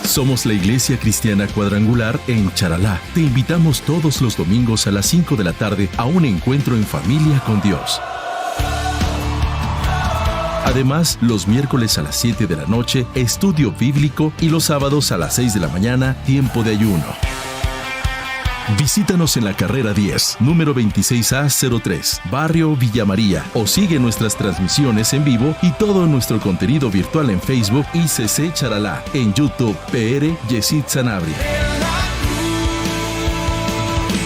Somos la Iglesia Cristiana Cuadrangular en Charalá. Te invitamos todos los domingos a las 5 de la tarde a un encuentro en familia con Dios. Además, los miércoles a las 7 de la noche, estudio bíblico y los sábados a las 6 de la mañana, tiempo de ayuno. Visítanos en la carrera 10, número 26A03, Barrio Villa María, o sigue nuestras transmisiones en vivo y todo nuestro contenido virtual en Facebook ICC Charalá, en YouTube PR Yesid Sanabria.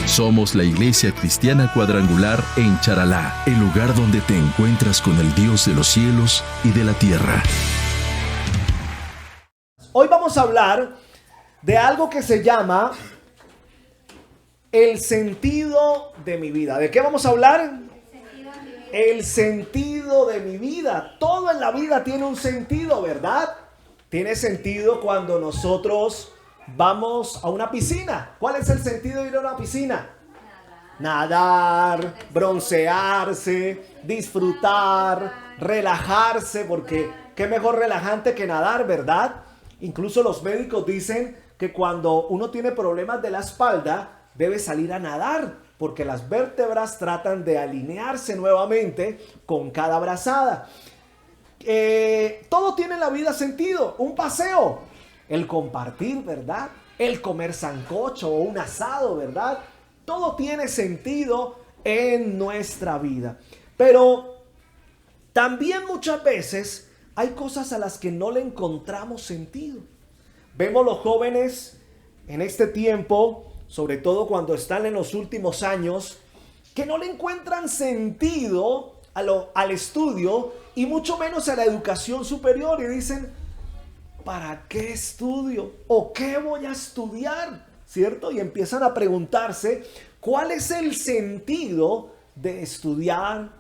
Somos la Iglesia Cristiana Cuadrangular en Charalá, el lugar donde te encuentras con el Dios de los cielos y de la tierra. Hoy vamos a hablar de algo que se llama el sentido de mi vida. ¿De qué vamos a hablar? El sentido de mi vida. Todo en la vida tiene un sentido, ¿verdad? Tiene sentido cuando nosotros vamos a una piscina. ¿Cuál es el sentido de ir a una piscina? Nadar, broncearse, disfrutar, relajarse, porque qué mejor relajante que nadar, ¿verdad? Incluso los médicos dicen que cuando uno tiene problemas de la espalda, debe salir a nadar, porque las vértebras tratan de alinearse nuevamente con cada brazada. Todo tiene en la vida sentido. Un paseo, el compartir, ¿verdad? El comer sancocho o un asado, ¿verdad? Todo tiene sentido en nuestra vida. Pero también muchas veces hay cosas a las que no le encontramos sentido. Vemos los jóvenes en este tiempo, sobre todo cuando están en los últimos años, que no le encuentran sentido al estudio y mucho menos a la educación superior, y dicen, ¿para qué estudio? ¿O qué voy a estudiar? ¿Cierto? Y empiezan a preguntarse, ¿cuál es el sentido de estudiar,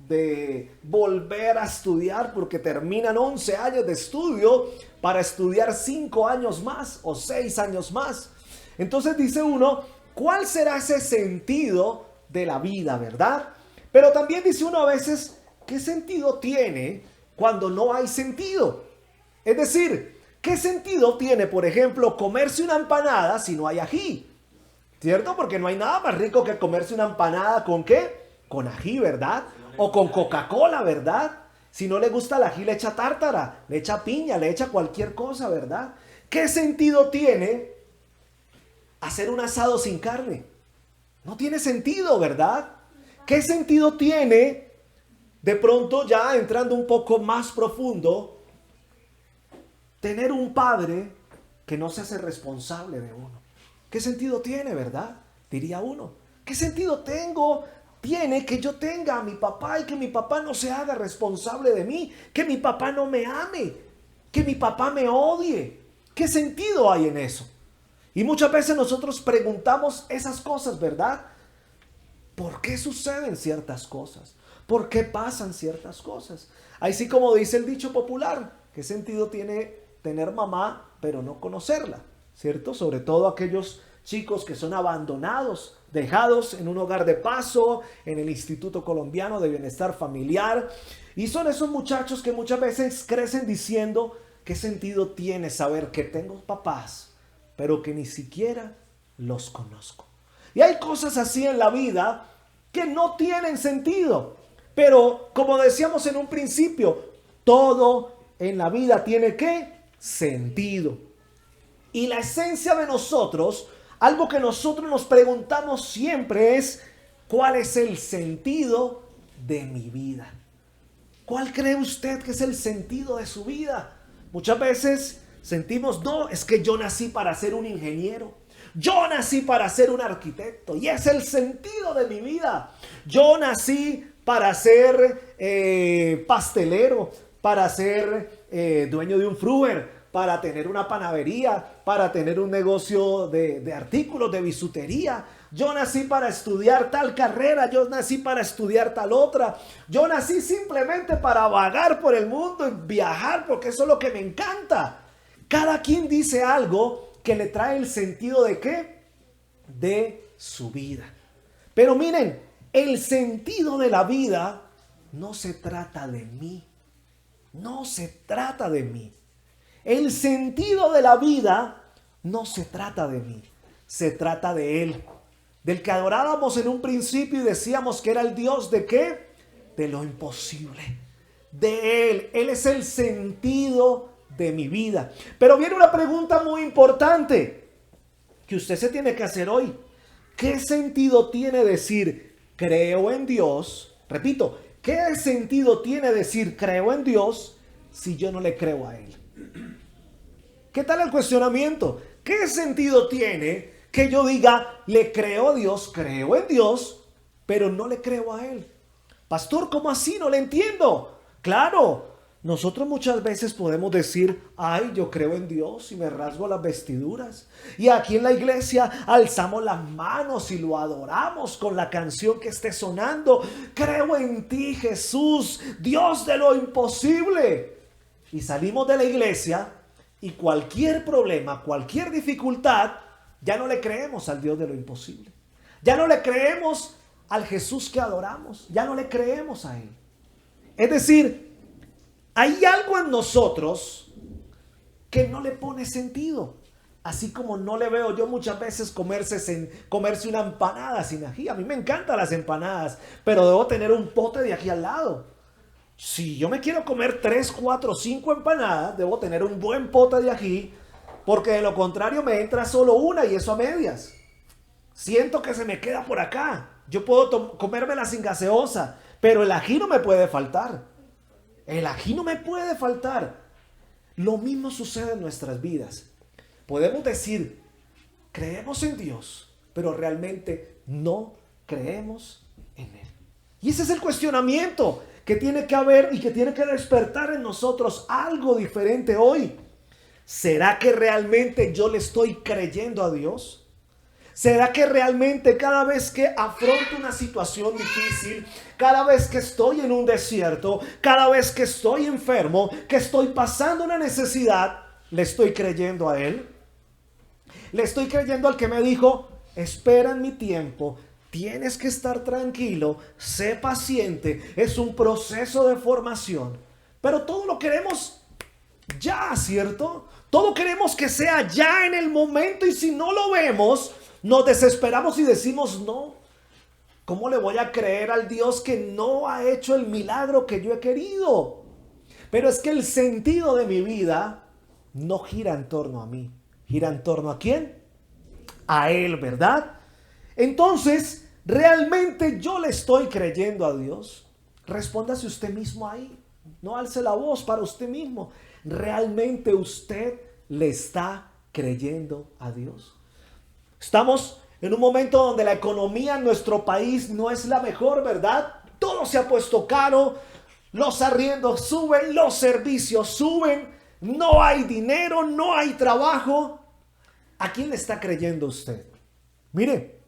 de volver a estudiar? Porque terminan 11 años de estudio para estudiar 5 años más o 6 años más. Entonces dice uno, ¿cuál será ese sentido de la vida, verdad? Pero también dice uno a veces, ¿qué sentido tiene cuando no hay sentido? Es decir, ¿qué sentido tiene, por ejemplo, comerse una empanada si no hay ají? ¿Cierto? Porque no hay nada más rico que comerse una empanada ¿con qué? Con ají, ¿verdad? O con Coca-Cola, ¿verdad? Si no le gusta el ají, le echa tártara, le echa piña, le echa cualquier cosa, ¿verdad? ¿Qué sentido tiene hacer un asado sin carne? No tiene sentido, ¿verdad? ¿Qué sentido tiene, de pronto ya entrando un poco más profundo, tener un padre que no se hace responsable de uno? ¿Qué sentido tiene, verdad? Diría uno. ¿Qué sentido tiene que yo tenga a mi papá y que mi papá no se haga responsable de mí? Que mi papá no me ame, que mi papá me odie. ¿Qué sentido hay en eso? Y muchas veces nosotros preguntamos esas cosas, ¿verdad? ¿Por qué suceden ciertas cosas? ¿Por qué pasan ciertas cosas? Así como dice el dicho popular, ¿qué sentido tiene tener mamá pero no conocerla? ¿Cierto? Sobre todo aquellos chicos que son abandonados, dejados en un hogar de paso, en el Instituto Colombiano de Bienestar Familiar. Y son esos muchachos que muchas veces crecen diciendo, ¿qué sentido tiene saber que tengo papás, pero que ni siquiera los conozco? Y hay cosas así en la vida que no tienen sentido. Pero como decíamos en un principio, todo en la vida tiene ¿qué? Sentido. Y la esencia de nosotros, algo que nosotros nos preguntamos siempre es, ¿cuál es el sentido de mi vida? ¿Cuál cree usted que es el sentido de su vida? Muchas veces sentimos, no, es que yo nací para ser un ingeniero. Yo nací para ser un arquitecto y es el sentido de mi vida. Yo nací para ser pastelero, para ser dueño de un fruver, para tener una panadería, para tener un negocio de artículos de bisutería. Yo nací para estudiar tal carrera, yo nací para estudiar tal otra. Yo nací simplemente para vagar por el mundo y viajar porque eso es lo que me encanta. Cada quien dice algo que le trae el sentido de ¿qué? De su vida. Pero miren, el sentido de la vida no se trata de mí. No se trata de mí. El sentido de la vida no se trata de mí, se trata de Él. Del que adorábamos en un principio y decíamos que era el Dios ¿de qué? De lo imposible. De Él. Él es el sentido de mi vida. Pero viene una pregunta muy importante que usted se tiene que hacer hoy. ¿Qué sentido tiene decir creo en Dios? Repito, ¿qué sentido tiene decir creo en Dios si yo no le creo a Él? ¿Qué tal el cuestionamiento? ¿Qué sentido tiene que yo diga le creo a Dios, creo en Dios, pero no le creo a Él? Pastor, ¿cómo así? No le entiendo. Claro, nosotros muchas veces podemos decir, ay, yo creo en Dios y me rasgo las vestiduras. Y aquí en la iglesia alzamos las manos y lo adoramos con la canción que esté sonando. Creo en ti, Jesús, Dios de lo imposible. Y salimos de la iglesia y cualquier problema, cualquier dificultad, ya no le creemos al Dios de lo imposible. Ya no le creemos al Jesús que adoramos. Ya no le creemos a Él. Es decir, hay algo en nosotros que no le pone sentido. Así como no le veo yo muchas veces comerse una empanada sin ají. A mí me encantan las empanadas, pero debo tener un pote de ají al lado. Si yo me quiero comer 3, 4, 5 empanadas, debo tener un buen pote de ají, porque de lo contrario me entra solo una y eso a medias. Siento que se me queda por acá. Yo puedo comérmela sin gaseosa, pero el ají no me puede faltar. El ají no me puede faltar. Lo mismo sucede en nuestras vidas. Podemos decir, creemos en Dios, pero realmente no creemos en Él. Y ese es el cuestionamiento que tiene que haber y que tiene que despertar en nosotros algo diferente hoy. ¿Será que realmente yo le estoy creyendo a Dios? ¿Será que realmente cada vez que afronto una situación difícil, cada vez que estoy en un desierto, cada vez que estoy enfermo, que estoy pasando una necesidad, le estoy creyendo a Él? Le estoy creyendo al que me dijo, espera en mi tiempo, tienes que estar tranquilo, sé paciente, es un proceso de formación. Pero todo lo queremos ya, ¿cierto? Todo queremos que sea ya en el momento, y si no lo vemos, nos desesperamos y decimos no. ¿Cómo le voy a creer al Dios que no ha hecho el milagro que yo he querido? Pero es que el sentido de mi vida no gira en torno a mí. ¿Gira en torno a quién? A Él, ¿verdad? Entonces, ¿realmente yo le estoy creyendo a Dios? Respóndase usted mismo ahí. No alce la voz para usted mismo. ¿Realmente usted le está creyendo a Dios? Estamos en un momento donde la economía en nuestro país no es la mejor, ¿verdad? Todo se ha puesto caro, los arriendos suben, los servicios suben, no hay dinero, no hay trabajo. ¿A quién le está creyendo usted? Mire,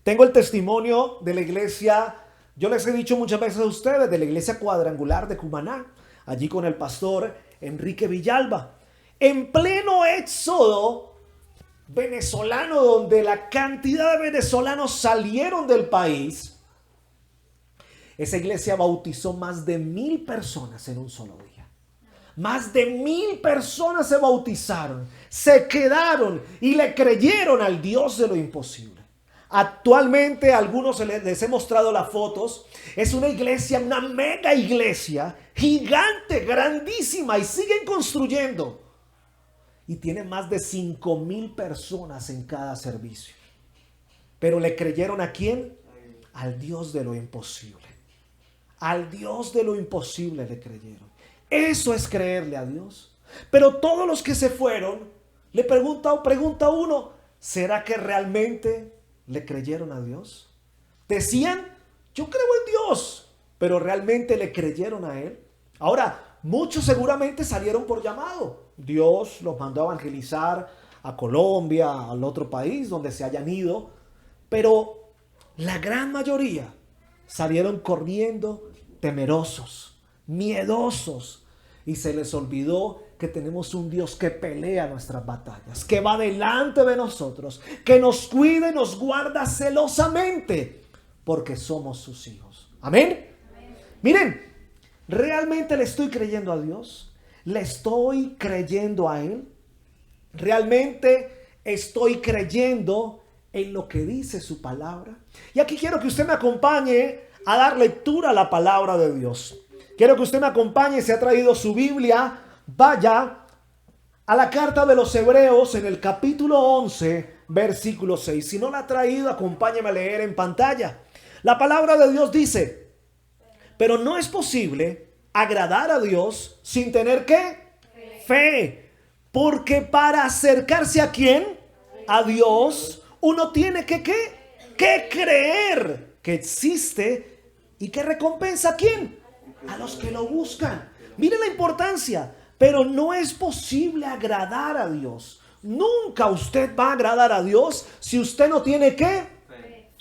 tengo el testimonio de la iglesia, yo les he dicho muchas veces a ustedes, de la iglesia cuadrangular de Cumaná, allí con el pastor Enrique Villalba, en pleno éxodo venezolano, donde la cantidad de venezolanos salieron del país. Esa iglesia bautizó más de 1,000 personas en un solo día. Más de 1,000 personas se bautizaron, se quedaron y le creyeron al Dios de lo imposible. Actualmente, a algunos les he mostrado las fotos. Es una iglesia, una mega iglesia, gigante, grandísima, y siguen construyendo. Y tiene más de 5,000 personas en cada servicio. Pero ¿le creyeron a quién? Al Dios de lo imposible. Al Dios de lo imposible le creyeron. Eso es creerle a Dios. Pero todos los que se fueron, le pregunta uno, ¿será que realmente le creyeron a Dios? Decían, yo creo en Dios, pero ¿realmente le creyeron a Él? Ahora, muchos seguramente salieron por llamado. Dios los mandó a evangelizar a Colombia, al otro país donde se hayan ido. Pero la gran mayoría salieron corriendo temerosos, miedosos. Y se les olvidó que tenemos un Dios que pelea nuestras batallas, que va delante de nosotros, que nos cuida y nos guarda celosamente, porque somos sus hijos. Amén. Miren, ¿realmente le estoy creyendo a Dios? ¿Le estoy creyendo a Él? ¿Realmente estoy creyendo en lo que dice su palabra? Y aquí quiero que usted me acompañe a dar lectura a la palabra de Dios. Quiero que usted me acompañe, si ha traído su Biblia, vaya a la carta de los Hebreos en el capítulo 11, versículo 6. Si no la ha traído, acompáñeme a leer en pantalla. La palabra de Dios dice: pero no es posible agradar a Dios sin tener ¿qué? Fe. Porque para acercarse ¿a quién? A Dios, uno tiene que ¿qué? Que creer que existe y que recompensa ¿a quién? A los que lo buscan. Miren la importancia. Pero no es posible agradar a Dios. Nunca usted va a agradar a Dios si usted no tiene ¿qué?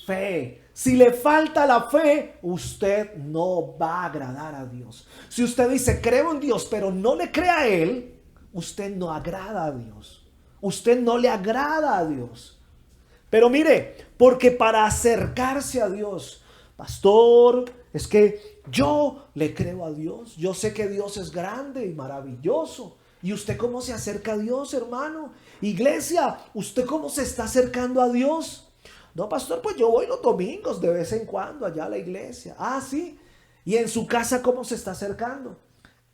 Fe. Si le falta la fe, usted no va a agradar a Dios. Si usted dice creo en Dios, pero no le cree a Él, usted no agrada a Dios. Usted no le agrada a Dios. Pero mire, porque para acercarse a Dios, pastor, es que yo le creo a Dios. Yo sé que Dios es grande y maravilloso. ¿Y usted cómo se acerca a Dios, hermano? Iglesia, ¿usted cómo se está acercando a Dios? No, pastor, pues yo voy los domingos de vez en cuando allá a la iglesia. Ah, sí. ¿Y en su casa cómo se está acercando?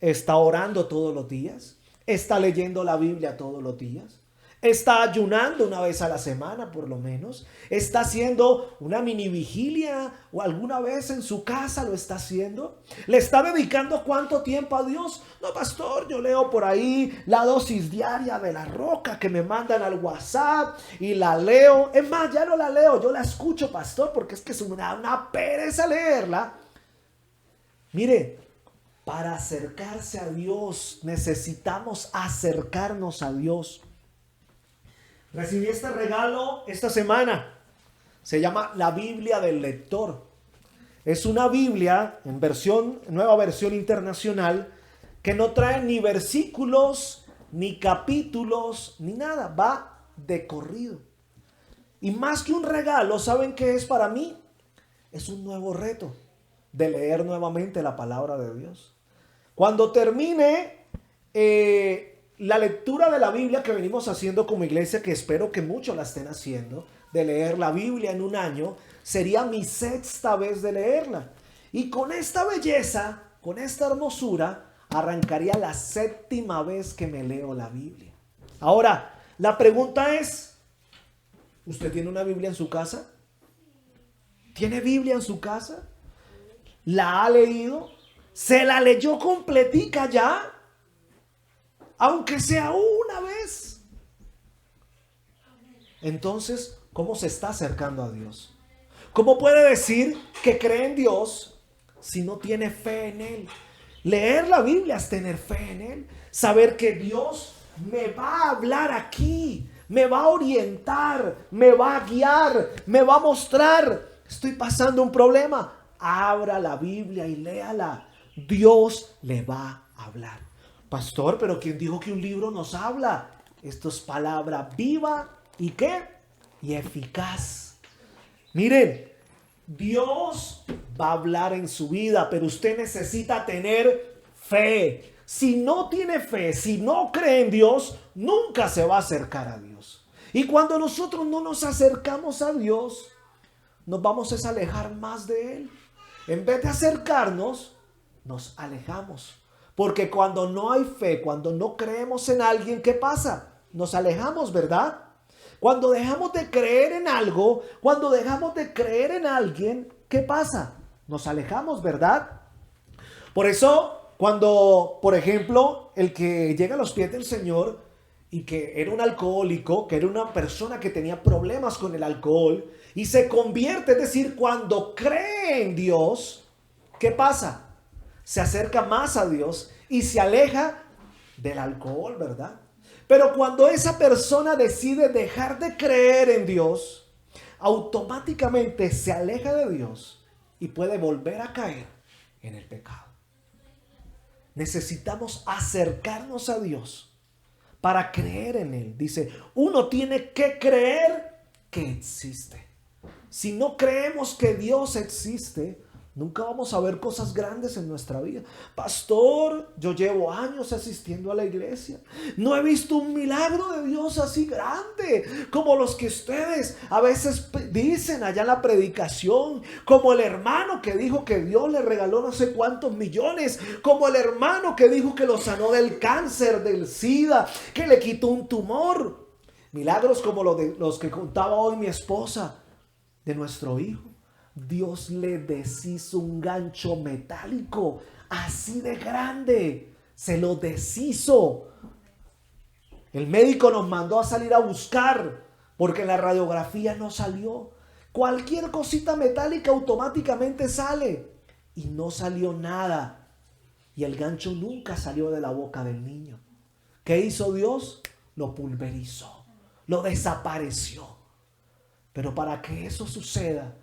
¿Está orando todos los días? ¿Está leyendo la Biblia todos los días? ¿Está ayunando una vez a la semana por lo menos? ¿Está haciendo una mini vigilia o alguna vez en su casa lo está haciendo? ¿Le está dedicando cuánto tiempo a Dios? No, pastor, yo leo por ahí la dosis diaria de La Roca que me mandan al WhatsApp y la leo. Es más, ya no la leo, yo la escucho, pastor, porque es que es una pereza leerla. Mire, para acercarse a Dios necesitamos acercarnos a Dios. Recibí este regalo esta semana. Se llama la Biblia del Lector. Es una Biblia en nueva versión internacional, que no trae ni versículos, ni capítulos, ni nada. Va de corrido. Y más que un regalo, ¿saben qué es para mí? Es un nuevo reto de leer nuevamente la palabra de Dios. Cuando termine la lectura de la Biblia que venimos haciendo como iglesia, que espero que muchos la estén haciendo, de leer la Biblia en un año, sería mi 6ª vez de leerla. Y con esta belleza, con esta hermosura, arrancaría la 7ª vez que me leo la Biblia. Ahora, la pregunta es, ¿usted tiene una Biblia en su casa? ¿Tiene Biblia en su casa? ¿La ha leído? ¿Se la leyó completica ya? Aunque sea una vez. Entonces, ¿cómo se está acercando a Dios? ¿Cómo puede decir que cree en Dios si no tiene fe en Él? Leer la Biblia es tener fe en Él. Saber que Dios me va a hablar aquí, me va a orientar, me va a guiar, me va a mostrar. Estoy pasando un problema. Abra la Biblia y léala. Dios le va a hablar. Pastor, pero ¿quién dijo que un libro nos habla? Esto es palabra viva y ¿qué? Y eficaz. Miren, Dios va a hablar en su vida, pero usted necesita tener fe. Si no tiene fe, si no cree en Dios, nunca se va a acercar a Dios. Y cuando nosotros no nos acercamos a Dios, nos vamos a alejar más de Él. En vez de acercarnos, nos alejamos. Porque cuando no hay fe, cuando no creemos en alguien, ¿qué pasa? Nos alejamos, ¿verdad? Cuando dejamos de creer en algo, cuando dejamos de creer en alguien, ¿qué pasa? Nos alejamos, ¿verdad? Por eso, cuando, por ejemplo, el que llega a los pies del Señor y que era un alcohólico, que era una persona que tenía problemas con el alcohol y se convierte, es decir, cuando cree en Dios, ¿qué pasa? Se acerca más a Dios y se aleja del alcohol, ¿verdad? Pero cuando esa persona decide dejar de creer en Dios, automáticamente se aleja de Dios y puede volver a caer en el pecado. Necesitamos acercarnos a Dios para creer en Él. Dice, uno tiene que creer que existe. Si no creemos que Dios existe, Nunca vamos a ver cosas grandes en nuestra vida. Pastor, yo llevo años asistiendo a la iglesia. No he visto un milagro de Dios así grande como los que ustedes a veces dicen allá en la predicación. Como el hermano que dijo que Dios le regaló no sé cuántos millones. Como el hermano que dijo que lo sanó del cáncer, del SIDA, que le quitó un tumor. Milagros como los que contaba hoy mi esposa de nuestro hijo. Dios le deshizo un gancho metálico así de grande. Se lo deshizo. El médico nos mandó a salir a buscar porque la radiografía no salió. Cualquier cosita metálica automáticamente sale. Y no salió nada. Y el gancho nunca salió de la boca del niño. ¿Qué hizo Dios? Lo pulverizó. Lo desapareció. Pero para que eso suceda,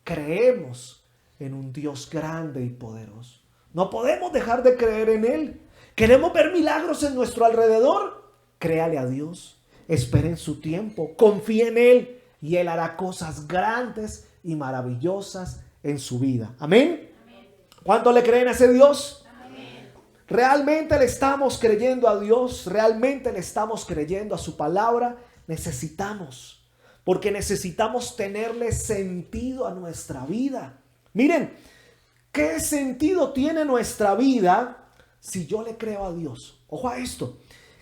creemos en un Dios grande y poderoso. No podemos dejar de creer en Él. ¿Queremos ver milagros en nuestro alrededor? Créale a Dios. Espere en su tiempo. Confíe en Él. Y Él hará cosas grandes y maravillosas en su vida. Amén. ¿Cuánto le creen a ese Dios? Amén. ¿Realmente le estamos creyendo a Dios? ¿Realmente le estamos creyendo a su palabra? Necesitamos. Porque necesitamos tenerle sentido a nuestra vida. Miren, ¿qué sentido tiene nuestra vida si yo le creo a Dios? Ojo a esto.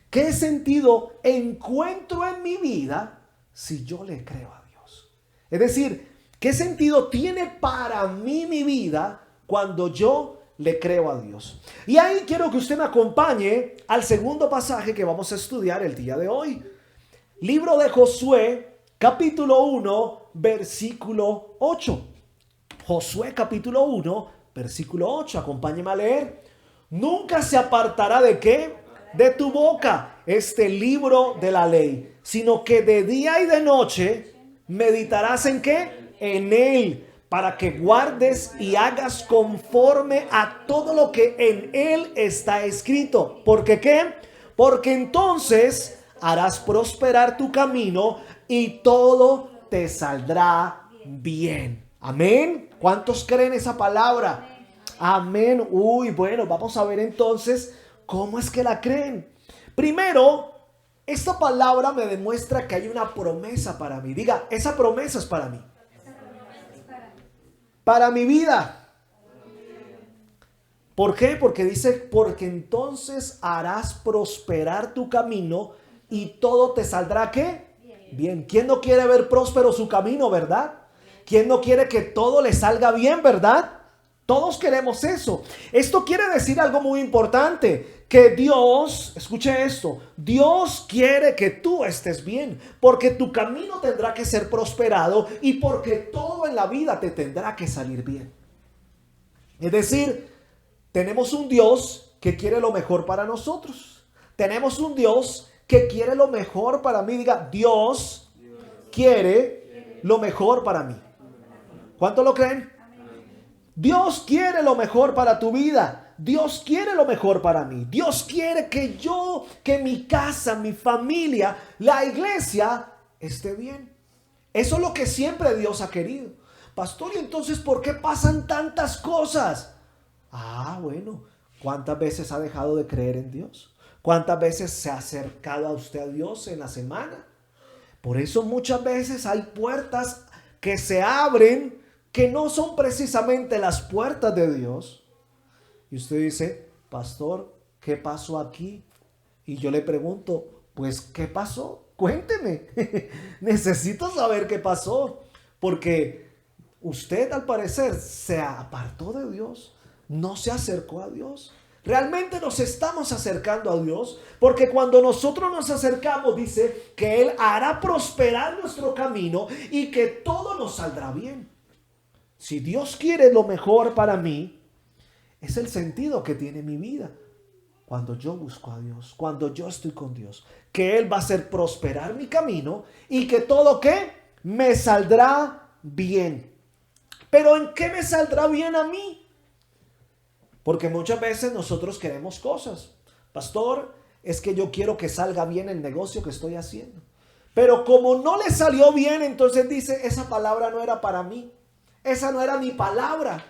¿Qué sentido encuentro en mi vida si yo le creo a Dios? Es decir, ¿qué sentido tiene para mí mi vida cuando yo le creo a Dios? Y ahí quiero que usted me acompañe al segundo pasaje que vamos a estudiar el día de hoy. Libro de Josué, capítulo 1, versículo 8. Josué capítulo 1, versículo 8. Acompáñeme a leer. Nunca se apartará ¿de qué? De tu boca este libro de la ley, sino que de día y de noche meditarás ¿en qué? En él, para que guardes y hagas conforme a todo lo que en él está escrito. ¿Por qué qué? Porque entonces harás prosperar tu camino y todo te saldrá bien. Amén. ¿Cuántos creen esa palabra? Amén. Uy, bueno, vamos a ver entonces cómo es que la creen. Primero, esta palabra me demuestra que hay una promesa para mí. Diga, esa promesa es para mí. Para mi vida. ¿Por qué? Porque dice, porque entonces harás prosperar tu camino y todo te saldrá ¿qué? Bien. ¿Quién no quiere ver próspero su camino, verdad? ¿Quién no quiere que todo le salga bien, verdad? Todos queremos eso. Esto quiere decir algo muy importante, que Dios, escuche esto, Dios quiere que tú estés bien, porque tu camino tendrá que ser prosperado y porque todo en la vida te tendrá que salir bien. Es decir, tenemos un Dios que quiere lo mejor para nosotros. Tenemos un Dios que quiere lo mejor para mí. Diga, Dios quiere lo mejor para mí. ¿Cuánto lo creen? Dios quiere lo mejor para tu vida. Dios quiere lo mejor para mí. Dios quiere que mi casa, mi familia, la iglesia esté bien. Eso es lo que siempre Dios ha querido. Pastor, ¿y entonces por qué pasan tantas cosas? Bueno, ¿cuántas veces ha dejado de creer en Dios? ¿Cuántas veces se ha acercado a usted a Dios en la semana? Por eso muchas veces hay puertas que se abren que no son precisamente las puertas de Dios. Y usted dice, pastor, ¿qué pasó aquí? Y yo le pregunto, pues, ¿qué pasó? Cuénteme. Necesito saber qué pasó. Porque usted al parecer se apartó de Dios. No se acercó a Dios. Realmente nos estamos acercando a Dios, porque cuando nosotros nos acercamos dice que Él hará prosperar nuestro camino y que todo nos saldrá bien. Si Dios quiere lo mejor para mí, es el sentido que tiene mi vida. Cuando yo busco a Dios, cuando yo estoy con Dios, que Él va a hacer prosperar mi camino y que todo ¿qué? Me saldrá bien. Pero ¿en qué me saldrá bien a mí? Porque muchas veces nosotros queremos cosas. Pastor, es que yo quiero que salga bien el negocio que estoy haciendo. Pero como no le salió bien, entonces dice, esa palabra no era para mí. Esa no era mi palabra.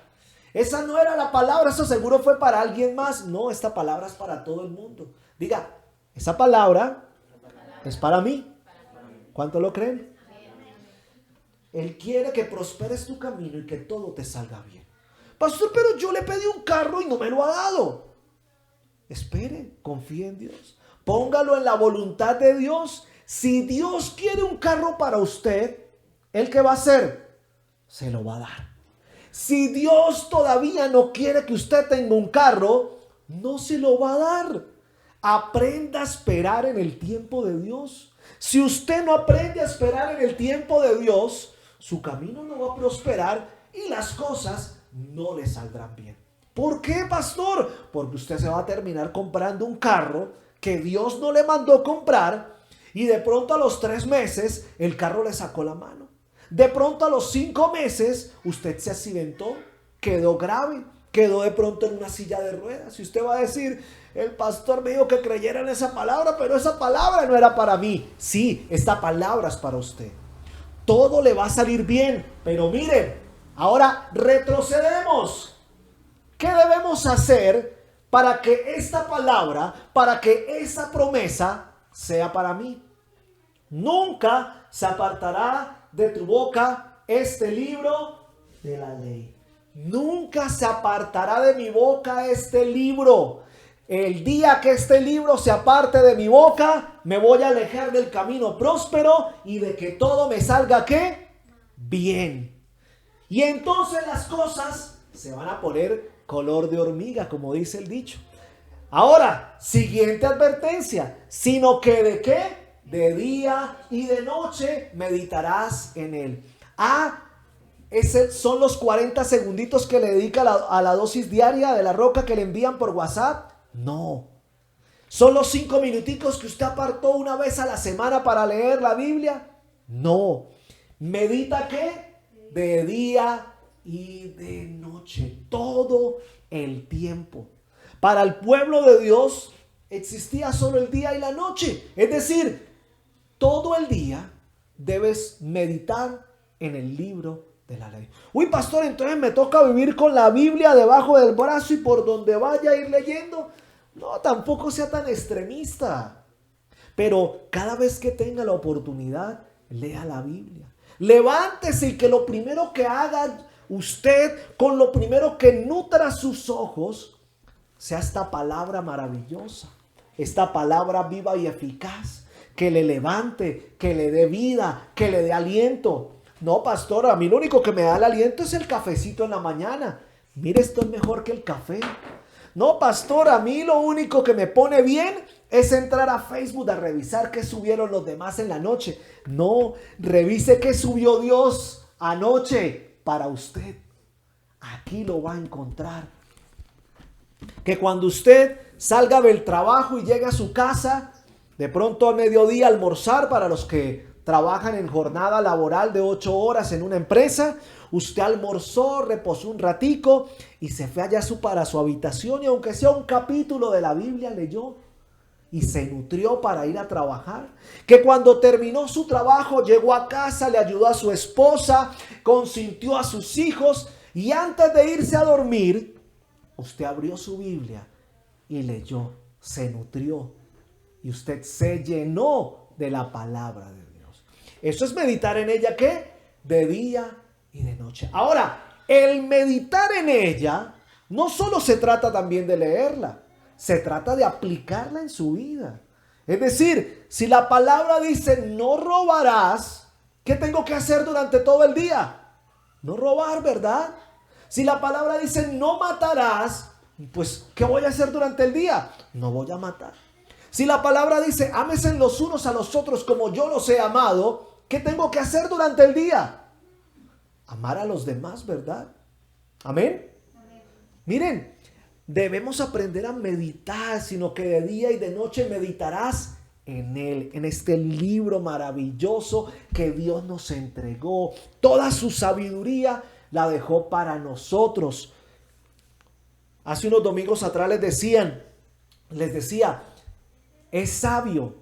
Esa no era la palabra, eso seguro fue para alguien más. No, esta palabra es para todo el mundo. Diga, esa palabra es para mí. ¿Cuánto lo creen? Él quiere que prosperes tu camino y que todo te salga bien. Pastor, pero yo le pedí un carro y no me lo ha dado. Espere, confíe en Dios. Póngalo en la voluntad de Dios. Si Dios quiere un carro para usted, ¿Él qué va a hacer? Se lo va a dar. Si Dios todavía no quiere que usted tenga un carro, no se lo va a dar. Aprenda a esperar en el tiempo de Dios. Si usted no aprende a esperar en el tiempo de Dios, su camino no va a prosperar y las cosas no le saldrán bien. ¿Por qué, pastor? Porque usted se va a terminar comprando un carro que Dios no le mandó comprar y de pronto a los 3 meses el carro le sacó la mano. De pronto a los 5 meses usted se accidentó, quedó grave, quedó de pronto en una silla de ruedas. Y usted va a decir, el pastor me dijo que creyera en esa palabra, pero esa palabra no era para mí. Sí, esta palabra es para usted. Todo le va a salir bien, pero miren, ahora retrocedemos. ¿Qué debemos hacer para que esta palabra, para que esa promesa sea para mí? Nunca se apartará de tu boca este libro de la ley. Nunca se apartará de mi boca este libro. El día que este libro se aparte de mi boca, me voy a alejar del camino próspero y de que todo me salga, ¿qué? Bien. Y entonces las cosas se van a poner color de hormiga, como dice el dicho. Ahora, siguiente advertencia. Sino que ¿de qué? De día y de noche meditarás en él. Esos son los 40 segunditos que le dedica a la dosis diaria de la roca que le envían por WhatsApp. No. ¿Son los 5 minuticos que usted apartó una vez a la semana para leer la Biblia? No. ¿Medita qué? De día y de noche. Todo el tiempo. Para el pueblo de Dios existía solo el día y la noche. Es decir, todo el día debes meditar en el libro de la ley. Uy, pastor, entonces me toca vivir con la Biblia debajo del brazo y por donde vaya a ir leyendo. No, tampoco sea tan extremista. Pero cada vez que tenga la oportunidad, lea la Biblia. Levántese y que lo primero que haga usted, con lo primero que nutra sus ojos, sea esta palabra maravillosa. Esta palabra viva y eficaz. Que le levante, que le dé vida, que le dé aliento. No, pastor, a mí lo único que me da el aliento es el cafecito en la mañana. Mire, esto es mejor que el café. No, pastor, a mí lo único que me pone bien es entrar a Facebook a revisar qué subieron los demás en la noche. No, revise qué subió Dios anoche para usted. Aquí lo va a encontrar. Que cuando usted salga del trabajo y llegue a su casa, de pronto al mediodía almorzar para los que trabajan en jornada laboral de 8 horas en una empresa. Usted almorzó, reposó un ratico y se fue allá para su habitación y aunque sea un capítulo de la Biblia leyó y se nutrió para ir a trabajar. Que cuando terminó su trabajo llegó a casa, le ayudó a su esposa, consintió a sus hijos y antes de irse a dormir, usted abrió su Biblia y leyó, se nutrió. Y usted se llenó de la palabra de Dios. Eso es meditar en ella, ¿qué? De día y de noche. Ahora, el meditar en ella no solo se trata también de leerla, se trata de aplicarla en su vida. Es decir, si la palabra dice no robarás, ¿qué tengo que hacer durante todo el día? No robar, ¿verdad? Si la palabra dice no matarás, pues ¿qué voy a hacer durante el día? No voy a matar. Si la palabra dice, ámense los unos a los otros como yo los he amado, ¿qué tengo que hacer durante el día? Amar a los demás, ¿verdad? ¿Amén? Amén. Miren, debemos aprender a meditar, sino que de día y de noche meditarás en él, en este libro maravilloso que Dios nos entregó. Toda su sabiduría la dejó para nosotros. Hace unos domingos atrás les decía, es sabio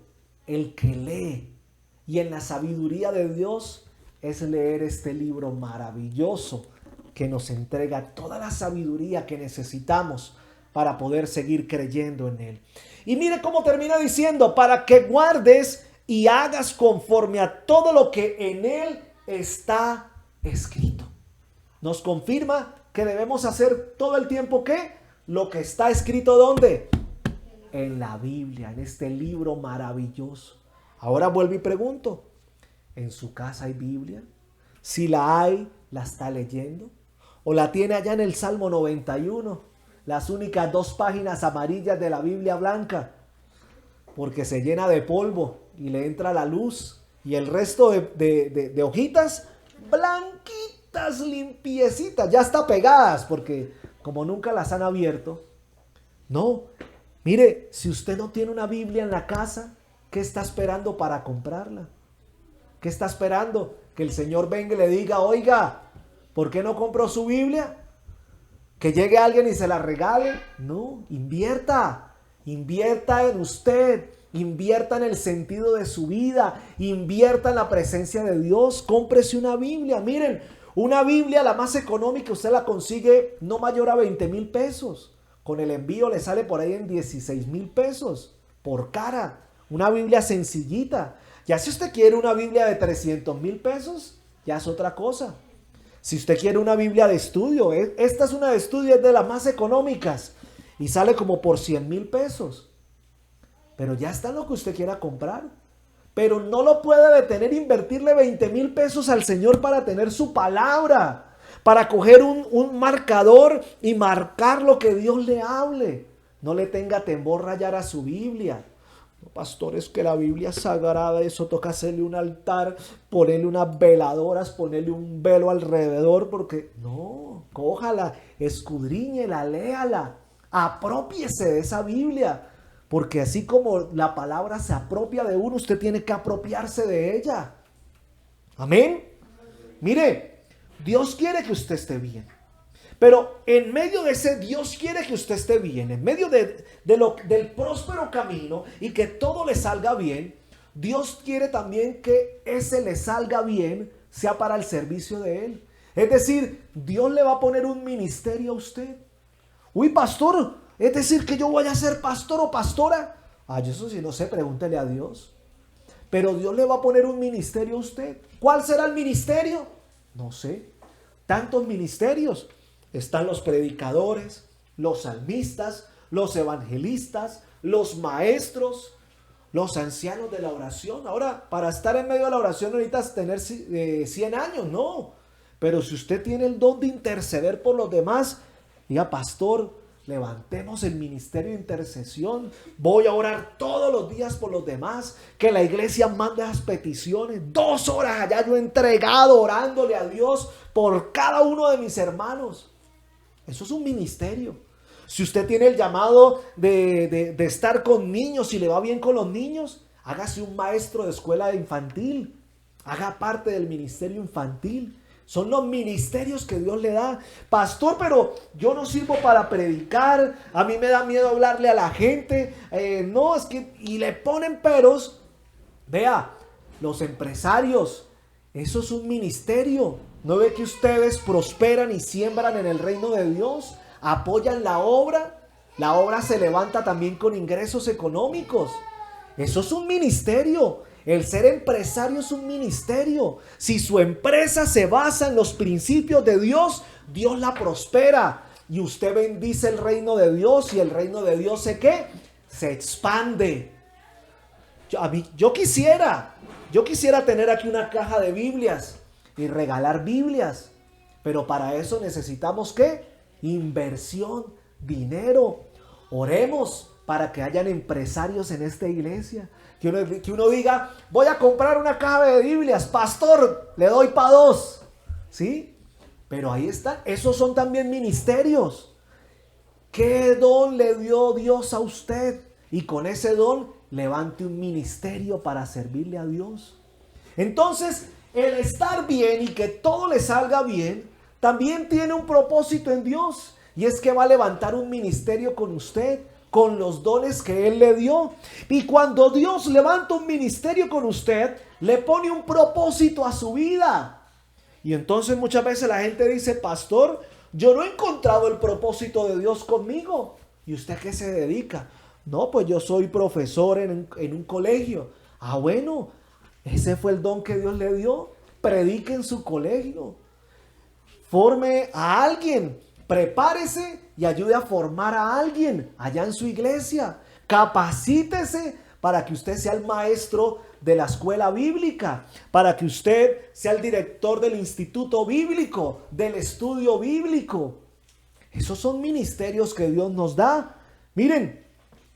el que lee y en la sabiduría de Dios es leer este libro maravilloso que nos entrega toda la sabiduría que necesitamos para poder seguir creyendo en Él. Y mire cómo termina diciendo, para que guardes y hagas conforme a todo lo que en Él está escrito. Nos confirma que debemos hacer todo el tiempo ¿qué? Lo que está escrito ¿dónde? En la Biblia, en este libro maravilloso. Ahora vuelvo y pregunto, ¿en su casa hay Biblia? Si la hay, ¿la está leyendo? ¿O la tiene allá en el Salmo 91? Las únicas 2 páginas amarillas de la Biblia blanca. Porque se llena de polvo y le entra la luz. Y el resto de hojitas blanquitas, limpiecitas. Ya está pegadas porque como nunca las han abierto. No, mire, si usted no tiene una Biblia en la casa, ¿qué está esperando para comprarla? ¿Qué está esperando? Que el Señor venga y le diga, oiga, ¿por qué no compró su Biblia? Que llegue alguien y se la regale. No, invierta en usted, invierta en el sentido de su vida, invierta en la presencia de Dios, cómprese una Biblia. Miren, una Biblia, la más económica, usted la consigue no mayor a 20,000 pesos. Con el envío le sale por ahí en 16,000 pesos por cara. Una Biblia sencillita. Ya si usted quiere una Biblia de 300,000 pesos, ya es otra cosa. Si usted quiere una Biblia de estudio, esta es una de estudio, es de las más económicas y sale como por 100,000 pesos. Pero ya está lo que usted quiera comprar. Pero no lo puede detener invertirle 20,000 pesos al Señor para tener su palabra, para coger un marcador y marcar lo que Dios le hable. No le tenga temor rayar a su Biblia. Pastor, es que la Biblia es sagrada, eso toca hacerle un altar, ponerle unas veladoras, ponerle un velo alrededor, porque no, cójala, escudriñela, léala, apropiese de esa Biblia, porque así como la palabra se apropia de uno, usted tiene que apropiarse de ella. Amén. Mire, Dios quiere que usted esté bien. Pero en medio de ese Dios quiere que usted esté bien, en medio del próspero camino y que todo le salga bien, Dios quiere también que ese le salga bien sea para el servicio de Él. Es decir, Dios le va a poner un ministerio a usted. Uy, pastor, es decir que yo voy a ser pastor o pastora. Ay, eso sí, no sé, pregúntele a Dios. Pero Dios le va a poner un ministerio a usted. ¿Cuál será el ministerio? No sé. Tantos ministerios. Están los predicadores, los salmistas, los evangelistas, los maestros, los ancianos de la oración. Ahora, para estar en medio de la oración no necesitas tener 100 años, no. Pero si usted tiene el don de interceder por los demás, diga, pastor, levantemos el ministerio de intercesión. Voy a orar todos los días por los demás. Que la iglesia mande las peticiones. 2 horas allá yo entregado orándole a Dios por cada uno de mis hermanos. Eso es un ministerio. Si usted tiene el llamado de estar con niños y le va bien con los niños, hágase un maestro de escuela infantil. Haga parte del ministerio infantil. Son los ministerios que Dios le da. Pastor, pero yo no sirvo para predicar. A mí me da miedo hablarle a la gente. No, es que... Y le ponen peros. Vea, los empresarios. Eso es un ministerio. ¿No ve que ustedes prosperan y siembran en el reino de Dios? ¿Apoyan la obra? La obra se levanta también con ingresos económicos. Eso es un ministerio. El ser empresario es un ministerio. Si su empresa se basa en los principios de Dios, Dios la prospera. Y usted bendice el reino de Dios y el reino de Dios ¿qué? Se expande. Yo quisiera tener aquí una caja de Biblias y regalar Biblias, pero para eso necesitamos ¿qué? Inversión, dinero. Oremos para que hayan empresarios en esta iglesia, que uno diga, voy a comprar una caja de Biblias, pastor, le doy para 2, ¿sí? Pero ahí están, esos son también ministerios. ¿Qué don le dio Dios a usted? Y con ese don levante un ministerio para servirle a Dios. Entonces, el estar bien y que todo le salga bien, también tiene un propósito en Dios. Y es que va a levantar un ministerio con usted, con los dones que Él le dio. Y cuando Dios levanta un ministerio con usted, le pone un propósito a su vida. Y entonces muchas veces la gente dice, pastor, yo no he encontrado el propósito de Dios conmigo. ¿Y usted a qué se dedica? No, pues yo soy profesor en un colegio. Ah, bueno, ese fue el don que Dios le dio. Predique en su colegio. Forme a alguien. Prepárese y ayude a formar a alguien allá en su iglesia. Capacítese para que usted sea el maestro de la escuela bíblica, para que usted sea el director del instituto bíblico, del estudio bíblico. Esos son ministerios que Dios nos da. Miren,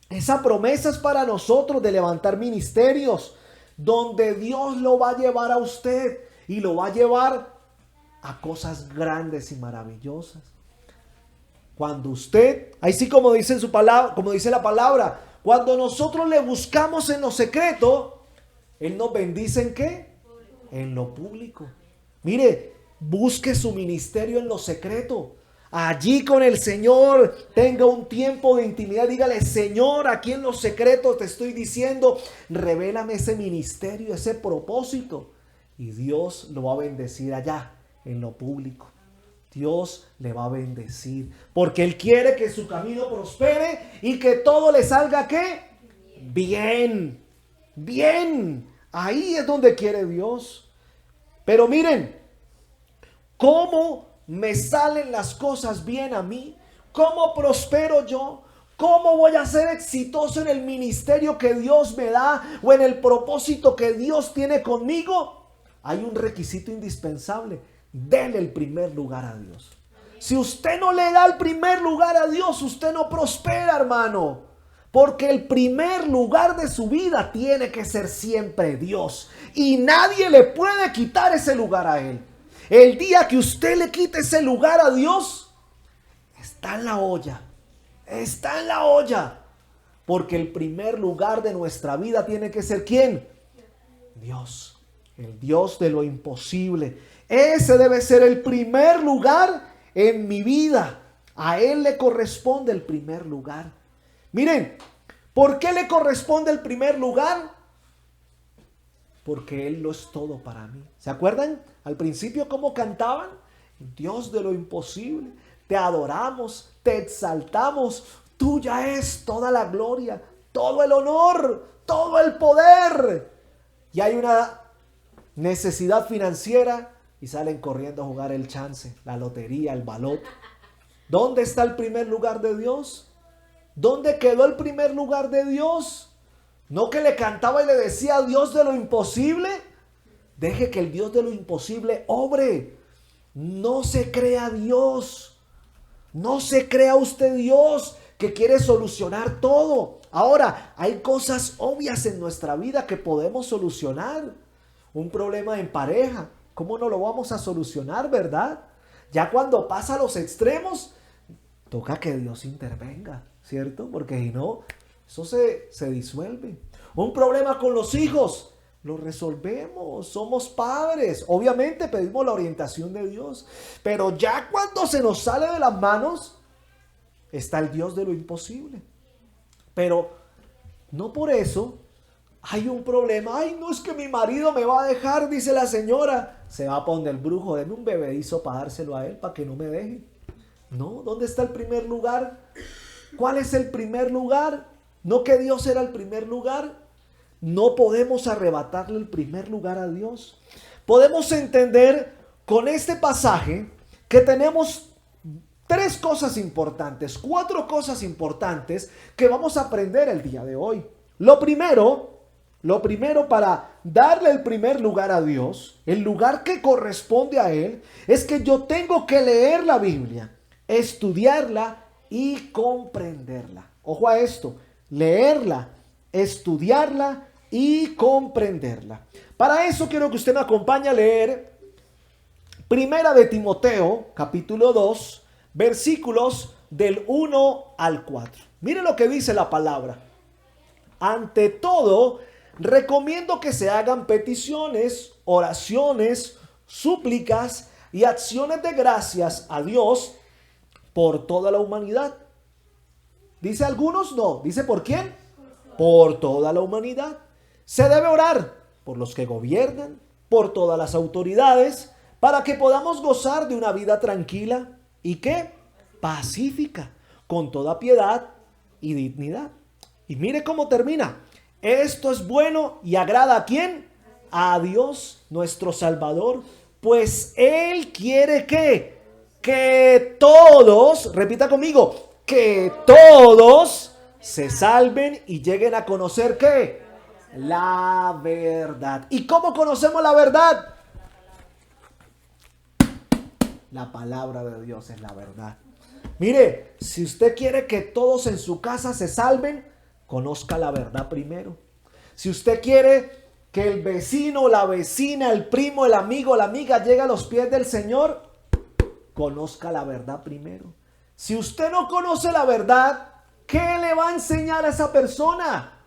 esa promesa es para nosotros de levantar ministerios donde Dios lo va a llevar a usted y lo va a llevar a cosas grandes y maravillosas. Cuando usted, ahí sí como dice su palabra, como dice la palabra, cuando nosotros le buscamos en lo secreto, Él nos bendice ¿en qué? En lo público. Mire, busque su ministerio en lo secreto. Allí con el Señor tenga un tiempo de intimidad. Dígale, Señor, aquí en lo secreto te estoy diciendo, revélame ese ministerio, ese propósito. Y Dios lo va a bendecir allá en lo público. Dios le va a bendecir porque Él quiere que su camino prospere y que todo le salga ¿qué? Bien, bien. Ahí es donde quiere Dios. Pero miren, ¿cómo me salen las cosas bien a mí? ¿Cómo prospero yo? ¿Cómo voy a ser exitoso en el ministerio que Dios me da o en el propósito que Dios tiene conmigo? Hay un requisito indispensable. Dele el primer lugar a Dios. Si usted no le da el primer lugar a Dios, usted no prospera, hermano. Porque el primer lugar de su vida tiene que ser siempre Dios. Y nadie le puede quitar ese lugar a Él. El día que usted le quite ese lugar a Dios, está en la olla. Está en la olla. Porque el primer lugar de nuestra vida tiene que ser ¿quién? Dios. El Dios de lo imposible. Ese debe ser el primer lugar en mi vida. A Él le corresponde el primer lugar. Miren, ¿por qué le corresponde el primer lugar? Porque Él lo es todo para mí. ¿Se acuerdan al principio cómo cantaban? Dios de lo imposible. Te adoramos, te exaltamos. Tuya es toda la gloria, todo el honor, todo el poder. Y hay una necesidad financiera y salen corriendo a jugar el chance, la lotería, el balot. ¿Dónde está el primer lugar de Dios? ¿Dónde quedó el primer lugar de Dios? ¿No que le cantaba y le decía Dios de lo imposible? Deje que el Dios de lo imposible obre. No se crea Dios. No se crea usted Dios que quiere solucionar todo. Ahora, hay cosas obvias en nuestra vida que podemos solucionar. Un problema en pareja, ¿cómo no lo vamos a solucionar, verdad? Ya cuando pasa a los extremos, toca que Dios intervenga, ¿cierto? Porque si no, eso se disuelve. Un problema con los hijos, lo resolvemos, somos padres. Obviamente pedimos la orientación de Dios, pero ya cuando se nos sale de las manos, está el Dios de lo imposible. Pero no por eso hay un problema. Ay, no, es que mi marido me va a dejar, dice la señora. Se va a poner el brujo, denme un bebedizo para dárselo a él, para que no me deje. No, ¿dónde está el primer lugar? ¿Cuál es el primer lugar? ¿No que Dios era el primer lugar? No podemos arrebatarle el primer lugar a Dios. Podemos entender con este pasaje que tenemos tres cosas importantes, cuatro cosas importantes que vamos a aprender el día de hoy. Lo primero para darle el primer lugar a Dios, el lugar que corresponde a Él, es que yo tengo que leer la Biblia, estudiarla y comprenderla. Ojo a esto, leerla, estudiarla y comprenderla. Para eso quiero que usted me acompañe a leer Primera de Timoteo, capítulo 2, versículos del 1 al 4. Mire lo que dice la palabra. Ante todo, recomiendo que se hagan peticiones, oraciones, súplicas y acciones de gracias a Dios por toda la humanidad. ¿Dice algunos? No. ¿Dice por quién? Por toda la humanidad. Se debe orar por los que gobiernan, por todas las autoridades, para que podamos gozar de una vida tranquila y ¿qué? Pacífica, con toda piedad y dignidad. Y mire cómo termina. Esto es bueno y agrada ¿a quién? A Dios, nuestro Salvador, pues Él quiere que todos, repita conmigo, que todos se salven y lleguen a conocer ¿qué? La verdad. ¿Y cómo conocemos la verdad? La palabra de Dios es la verdad. Mire, si usted quiere que todos en su casa se salven, conozca la verdad primero. Si usted quiere que el vecino, la vecina, el primo, el amigo, la amiga llegue a los pies del Señor, conozca la verdad primero. Si usted no conoce la verdad, ¿qué le va a enseñar a esa persona?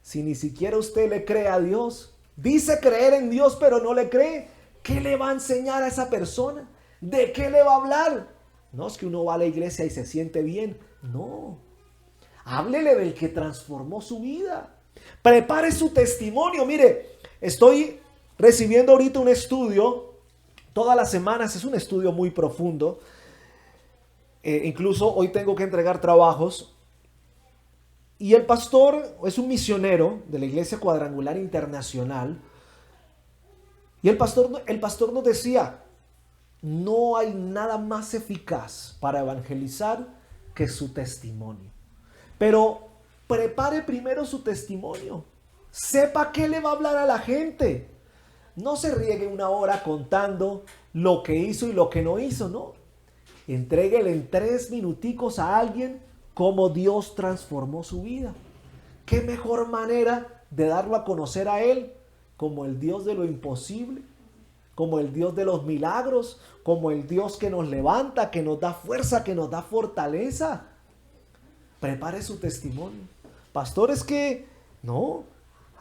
Si ni siquiera usted le cree a Dios, dice creer en Dios pero no le cree, ¿qué le va a enseñar a esa persona? ¿De qué le va a hablar? No es que uno va a la iglesia y se siente bien. No. Háblele del que transformó su vida. Prepare su testimonio. Mire, estoy recibiendo ahorita un estudio. Todas las semanas es un estudio muy profundo. Incluso hoy tengo que entregar trabajos. Y el pastor es un misionero de la Iglesia Cuadrangular Internacional. Y el pastor nos decía, no hay nada más eficaz para evangelizar que su testimonio. Pero prepare primero su testimonio. Sepa qué le va a hablar a la gente. No se riegue una hora contando lo que hizo y lo que no hizo, no. Entréguele en 3 minuticos a alguien cómo Dios transformó su vida. ¿Qué mejor manera de darlo a conocer a Él como el Dios de lo imposible? Como el Dios de los milagros, como el Dios que nos levanta, que nos da fuerza, que nos da fortaleza. Prepare su testimonio. Pastor, es que no,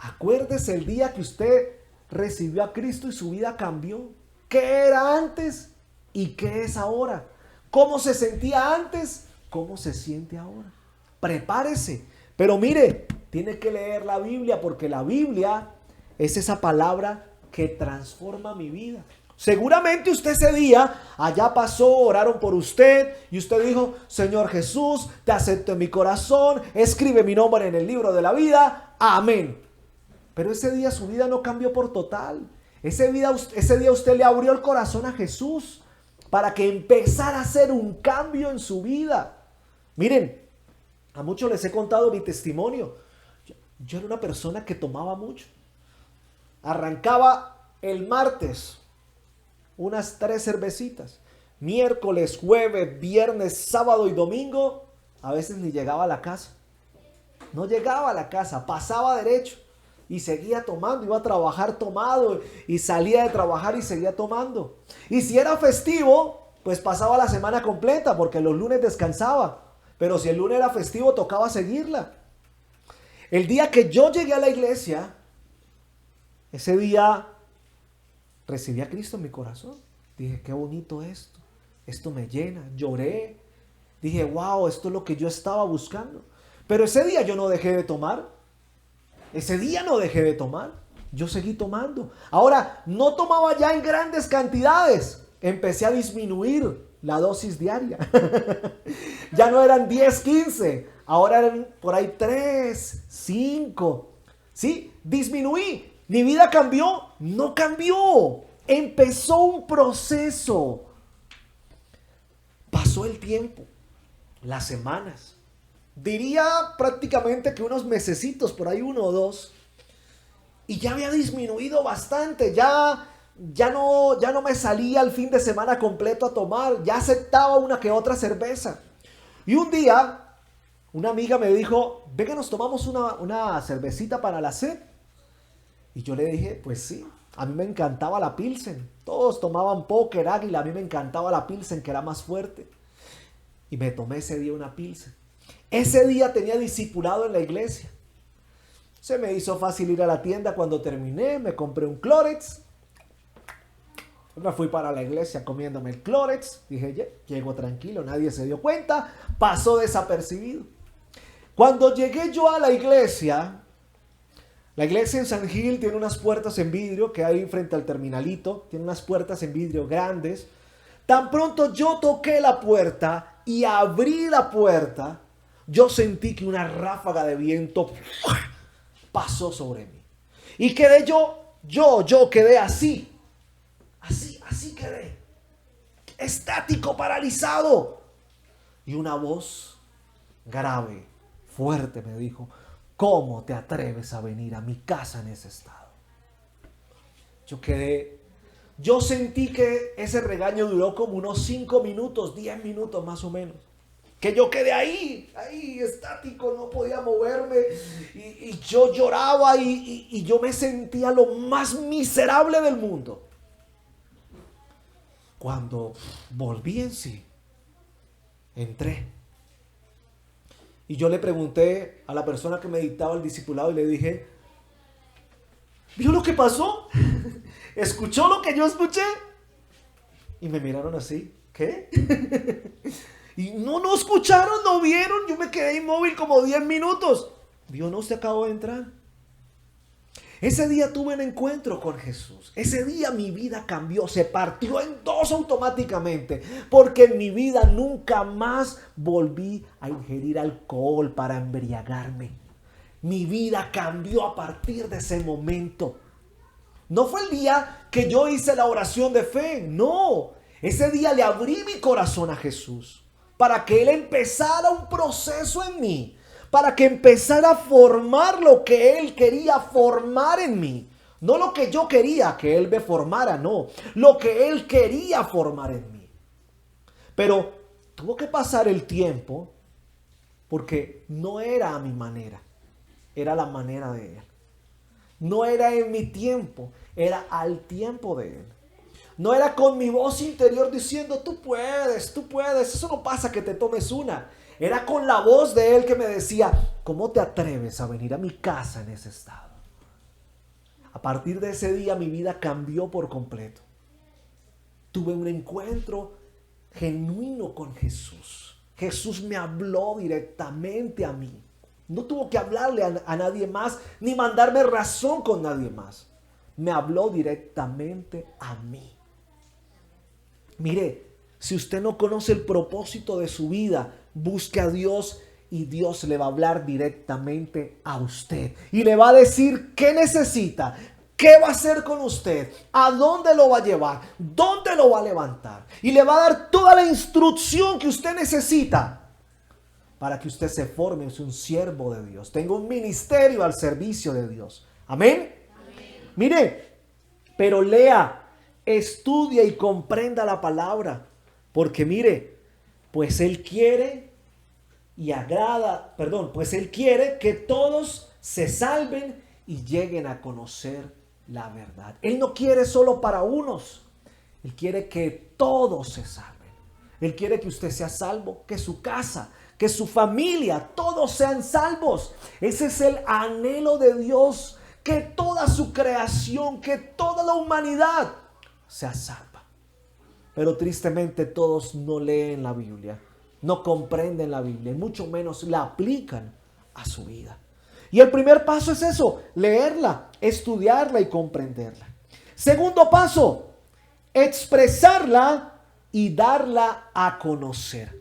acuérdese el día que usted recibió a Cristo y su vida cambió. ¿Qué era antes y qué es ahora? ¿Cómo se sentía antes? ¿Cómo se siente ahora? Prepárese. Pero mire, tiene que leer la Biblia porque la Biblia es esa palabra que transforma mi vida. Seguramente usted ese día allá pasó, oraron por usted y usted dijo, Señor Jesús, te acepto en mi corazón, escribe mi nombre en el libro de la vida, amén. Pero ese día su vida no cambió por total. Ese día usted le abrió el corazón a Jesús para que empezara a hacer un cambio en su vida. Miren, a muchos les he contado mi testimonio. Yo era una persona que tomaba mucho. Arrancaba el martes unas 3 cervecitas. Miércoles, jueves, viernes, sábado y domingo, a veces ni llegaba a la casa. No llegaba a la casa, pasaba derecho y seguía tomando. Iba a trabajar tomado y salía de trabajar y seguía tomando. Y si era festivo, pues pasaba la semana completa porque los lunes descansaba. Pero si el lunes era festivo, tocaba seguirla. El día que yo llegué a la iglesia, ese día recibí a Cristo en mi corazón. Dije, qué bonito esto. Esto me llena. Lloré. Dije, wow, esto es lo que yo estaba buscando. Pero ese día yo no dejé de tomar. Ese día no dejé de tomar. Yo seguí tomando. Ahora, no tomaba ya en grandes cantidades. Empecé a disminuir la dosis diaria. Ya no eran 10, 15. Ahora eran por ahí 3, 5. ¿Sí? Disminuí. ¿Mi vida cambió? No cambió. Empezó un proceso. Pasó el tiempo, las semanas. Diría prácticamente que unos mesecitos, por ahí 1 o 2. Y ya había disminuido bastante. Ya no me salía el fin de semana completo a tomar. Ya aceptaba una que otra cerveza. Y un día, una amiga me dijo, venga, nos tomamos una cervecita para la sed. Y yo le dije, pues sí, a mí me encantaba la Pilsen. Todos tomaban Póker, Águila, a mí me encantaba la Pilsen, que era más fuerte. Y me tomé ese día una Pilsen. Ese día tenía discipulado en la iglesia. Se me hizo fácil ir a la tienda cuando terminé, me compré un Clorets. Me fui para la iglesia comiéndome el Clorets. Dije, llego tranquilo, nadie se dio cuenta. Pasó desapercibido. Cuando llegué yo a la iglesia, La iglesia en San Gil tiene unas puertas en vidrio que hay frente al terminalito. Tiene unas puertas en vidrio grandes. Tan pronto yo toqué la puerta y abrí la puerta, yo sentí que una ráfaga de viento pasó sobre mí. Y quedé yo quedé así quedé. Estático, paralizado. Y una voz grave, fuerte me dijo: ¿cómo te atreves a venir a mi casa en ese estado? Yo sentí que ese regaño duró como unos 5 minutos, 10 minutos más o menos. Que yo quedé ahí estático, no podía moverme. Y yo lloraba y yo me sentía lo más miserable del mundo. Cuando volví en sí, entré. Y yo le pregunté a la persona que me dictaba el discipulado y le dije: ¿vio lo que pasó? ¿Escuchó lo que yo escuché? Y me miraron así. ¿Qué? Y no escucharon, no vieron. Yo me quedé inmóvil como 10 minutos. ¿Vio? No, usted acabó de entrar. Ese día tuve un encuentro con Jesús. Ese día mi vida cambió, se partió en dos automáticamente, porque en mi vida nunca más volví a ingerir alcohol para embriagarme. Mi vida cambió a partir de ese momento. No fue el día que yo hice la oración de fe, no. Ese día le abrí mi corazón a Jesús para que Él empezara un proceso en mí, para que empezara a formar lo que Él quería formar en mí. No lo que yo quería que Él me formara, no. Lo que Él quería formar en mí. Pero tuvo que pasar el tiempo, porque no era a mi manera, era la manera de Él. No era en mi tiempo, era al tiempo de Él. No era con mi voz interior diciendo: tú puedes, eso no pasa que te tomes una. Era con la voz de Él que me decía: ¿cómo te atreves a venir a mi casa en ese estado? A partir de ese día mi vida cambió por completo. Tuve un encuentro genuino con Jesús. Jesús me habló directamente a mí. No tuvo que hablarle a nadie más, ni mandarme razón con nadie más. Me habló directamente a mí. Mire, si usted no conoce el propósito de su vida, busque a Dios y Dios le va a hablar directamente a usted. Y le va a decir qué necesita, qué va a hacer con usted, a dónde lo va a llevar, dónde lo va a levantar. Y le va a dar toda la instrucción que usted necesita para que usted se forme en un siervo de Dios. Tenga un ministerio al servicio de Dios. Amén. Amén. Mire, pero lea, estudia y comprenda la palabra. Porque mire, pues Él quiere pues Él quiere que todos se salven y lleguen a conocer la verdad. Él no quiere solo para unos. Él quiere que todos se salven. Él quiere que usted sea salvo, que su casa, que su familia, todos sean salvos. Ese es el anhelo de Dios, que toda su creación, que toda la humanidad sea salva. Pero tristemente todos no leen la Biblia, no comprenden la Biblia, y mucho menos la aplican a su vida. Y el primer paso es eso: leerla, estudiarla y comprenderla. Segundo paso: expresarla y darla a conocer.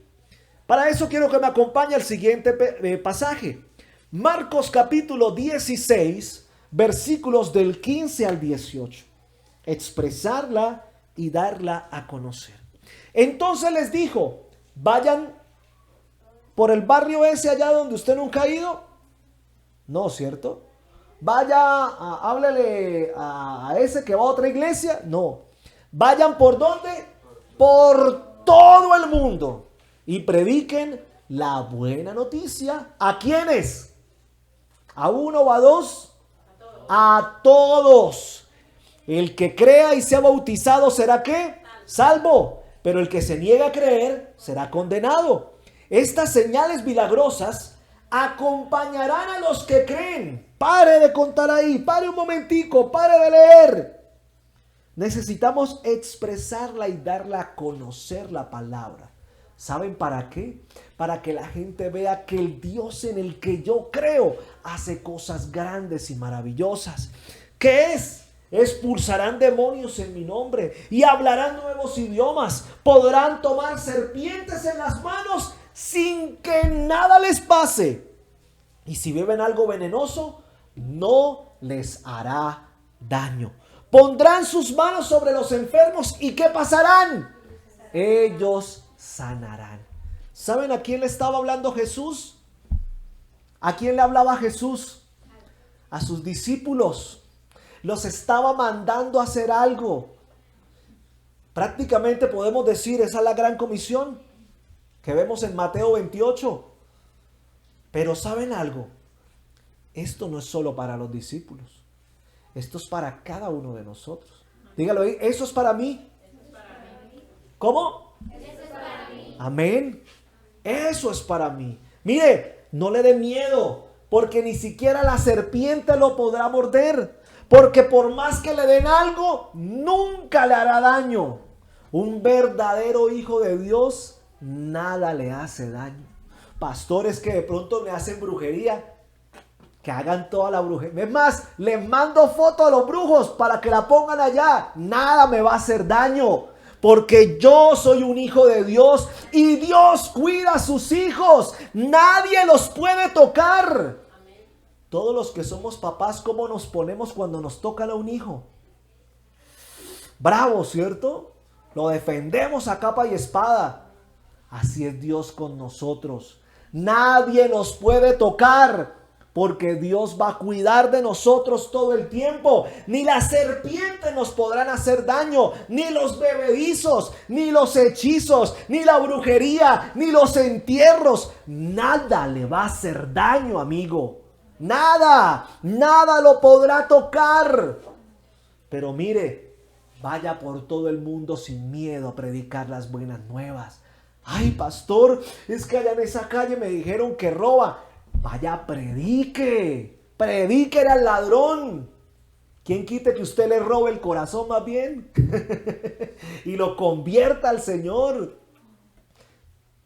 Para eso quiero que me acompañe al siguiente pasaje. Marcos capítulo 16, versículos del 15 al 18. Expresarla y darla a conocer. Entonces les dijo: vayan por el barrio ese allá donde usted nunca ha ido. No, ¿cierto? Vaya, háblele a ese que va a otra iglesia. No. Vayan ¿por dónde? Por todo el mundo. Y prediquen la buena noticia. ¿A quiénes? ¿A uno o a dos? A todos. El que crea y sea bautizado será ¿qué? Salvo. Pero el que se niega a creer será condenado. Estas señales milagrosas acompañarán a los que creen. Pare de contar ahí, pare un momentico, pare de leer. Necesitamos expresarla y darla a conocer la palabra. ¿Saben para qué? Para que la gente vea que el Dios en el que yo creo hace cosas grandes y maravillosas. ¿Qué es? Expulsarán demonios en mi nombre y hablarán nuevos idiomas. Podrán tomar serpientes en las manos sin que nada les pase. Y si beben algo venenoso, no les hará daño. Pondrán sus manos sobre los enfermos y ¿qué pasarán? Ellos sanarán. ¿Saben a quién le estaba hablando Jesús? ¿A quién le hablaba Jesús? A sus discípulos. Los estaba mandando a hacer algo. Prácticamente podemos decir, esa es la gran comisión que vemos en Mateo 28. Pero ¿saben algo? Esto no es solo para los discípulos. Esto es para cada uno de nosotros. Dígalo ahí, eso es para mí. ¿Cómo? Eso es para mí. Amén. Eso es para mí. Mire, no le dé miedo, porque ni siquiera la serpiente lo podrá morder. Porque por más que le den algo, nunca le hará daño. Un verdadero hijo de Dios, nada le hace daño. Pastores que de pronto me hacen brujería, que hagan toda la brujería. Es más, les mando fotos a los brujos para que la pongan allá. Nada me va a hacer daño. Porque yo soy un hijo de Dios y Dios cuida a sus hijos. Nadie los puede tocar. Amén. Todos los que somos papás, ¿cómo nos ponemos cuando nos tocan a un hijo? Bravo, ¿cierto? Lo defendemos a capa y espada. Así es Dios con nosotros. Nadie nos puede tocar. Porque Dios va a cuidar de nosotros todo el tiempo. Ni las serpientes nos podrán hacer daño, ni los bebedizos, ni los hechizos, ni la brujería, ni los entierros. Nada le va a hacer daño, amigo. Nada, nada lo podrá tocar. Pero mire, vaya por todo el mundo sin miedo a predicar las buenas nuevas. Ay, pastor, es que allá en esa calle me dijeron que roba. Vaya, predíquele al ladrón. ¿Quién quite que usted le robe el corazón más bien? Y lo convierta al Señor.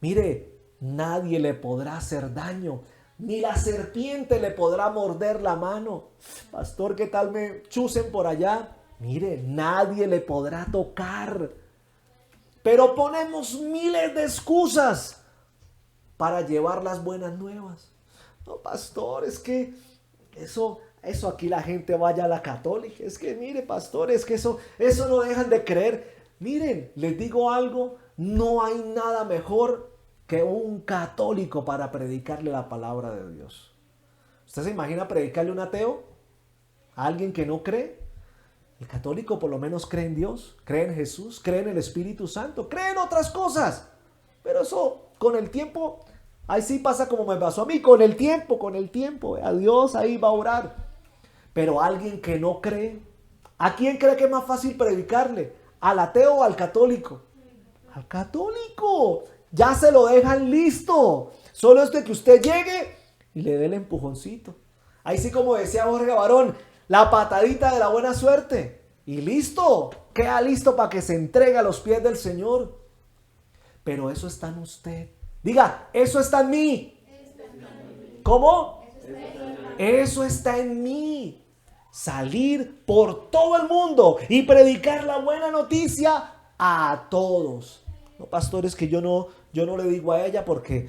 Mire, nadie le podrá hacer daño. Ni la serpiente le podrá morder la mano. Pastor, ¿qué tal me chusen por allá? Mire, nadie le podrá tocar. Pero ponemos miles de excusas para llevar las buenas nuevas. No, pastor, es que eso aquí la gente vaya a la católica. Es que mire, pastor, es que eso no dejan de creer. Miren, les digo algo, no hay nada mejor que un católico para predicarle la palabra de Dios. ¿Usted se imagina predicarle a un ateo? ¿A alguien que no cree? El católico por lo menos cree en Dios, cree en Jesús, cree en el Espíritu Santo, cree en otras cosas. Pero eso con el tiempo... Ahí sí pasa como me pasó a mí, con el tiempo, a Dios ahí va a orar. Pero alguien que no cree, ¿a quién cree que es más fácil predicarle? ¿Al ateo o al católico? Al católico, ya se lo dejan listo. Solo es de que usted llegue y le dé el empujoncito. Ahí sí, como decía Jorge Barón, la patadita de la buena suerte. Y listo, queda listo para que se entregue a los pies del Señor. Pero eso está en usted. Diga, eso está en mí. ¿Cómo? Eso está en mí. Salir por todo el mundo y predicar la buena noticia a todos. No, pastor, es que yo no le digo a ella porque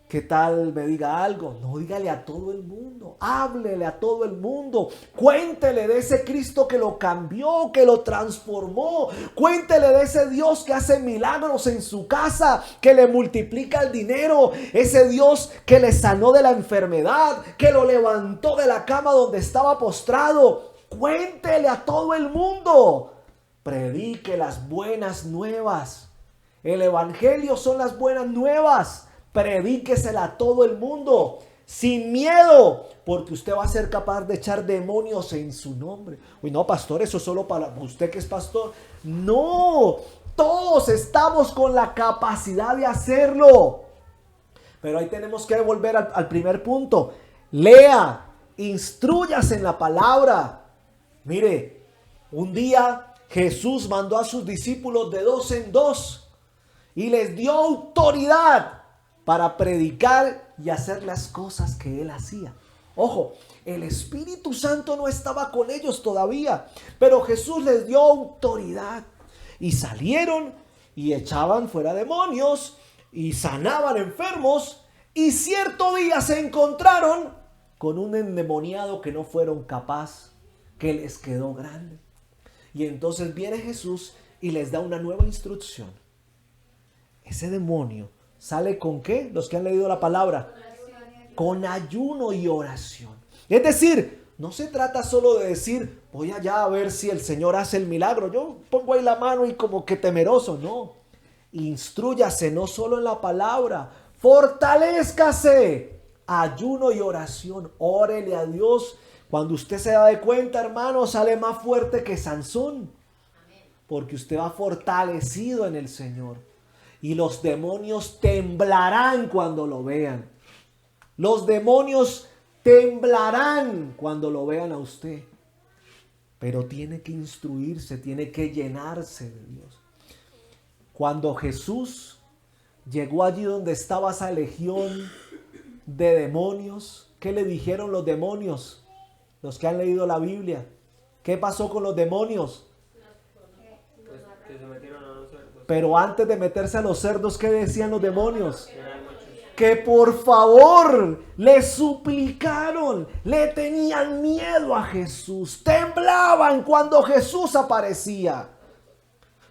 ¿qué tal me diga algo? No, dígale a todo el mundo. Háblele a todo el mundo. Cuéntele de ese Cristo que lo cambió, que lo transformó. Cuéntele de ese Dios que hace milagros en su casa, que le multiplica el dinero. Ese Dios que le sanó de la enfermedad, que lo levantó de la cama donde estaba postrado. Cuéntele a todo el mundo. Predique las buenas nuevas. El evangelio son las buenas nuevas. Predíquesela a todo el mundo, sin miedo, porque usted va a ser capaz de echar demonios en su nombre. Uy, no, pastor, eso es solo para usted que es pastor. No, todos estamos con la capacidad de hacerlo. Pero ahí tenemos que volver al primer punto. Lea, instrúyase en la palabra. Mire, un día Jesús mandó a sus discípulos de 2 en 2. y les dio autoridad para predicar y hacer las cosas que él hacía. Ojo, el Espíritu Santo no estaba con ellos todavía, pero Jesús les dio autoridad y salieron y echaban fuera demonios y sanaban enfermos, y cierto día se encontraron con un endemoniado que no fueron capaces, que les quedó grande. Y entonces viene Jesús y les da una nueva instrucción. Ese demonio sale ¿con qué? Los que han leído la palabra. Con ayuno y oración. Es decir, no se trata solo de decir, voy allá a ver si el Señor hace el milagro. Yo pongo ahí la mano y como que temeroso. No. Instrúyase no solo en la palabra. Fortalézcase. Ayuno y oración. Órele a Dios. Cuando usted se da de cuenta, hermano, sale más fuerte que Sansón. Porque usted va fortalecido en el Señor. Y los demonios temblarán cuando lo vean. Los demonios temblarán cuando lo vean a usted. Pero tiene que instruirse, tiene que llenarse de Dios. Cuando Jesús llegó allí donde estaba esa legión de demonios, ¿qué le dijeron los demonios? Los que han leído la Biblia. ¿Qué pasó con los demonios? Que se metieron a los cerdos. Pero antes de meterse a los cerdos, ¿qué decían los demonios? Que por favor le suplicaron, le tenían miedo a Jesús, temblaban cuando Jesús aparecía.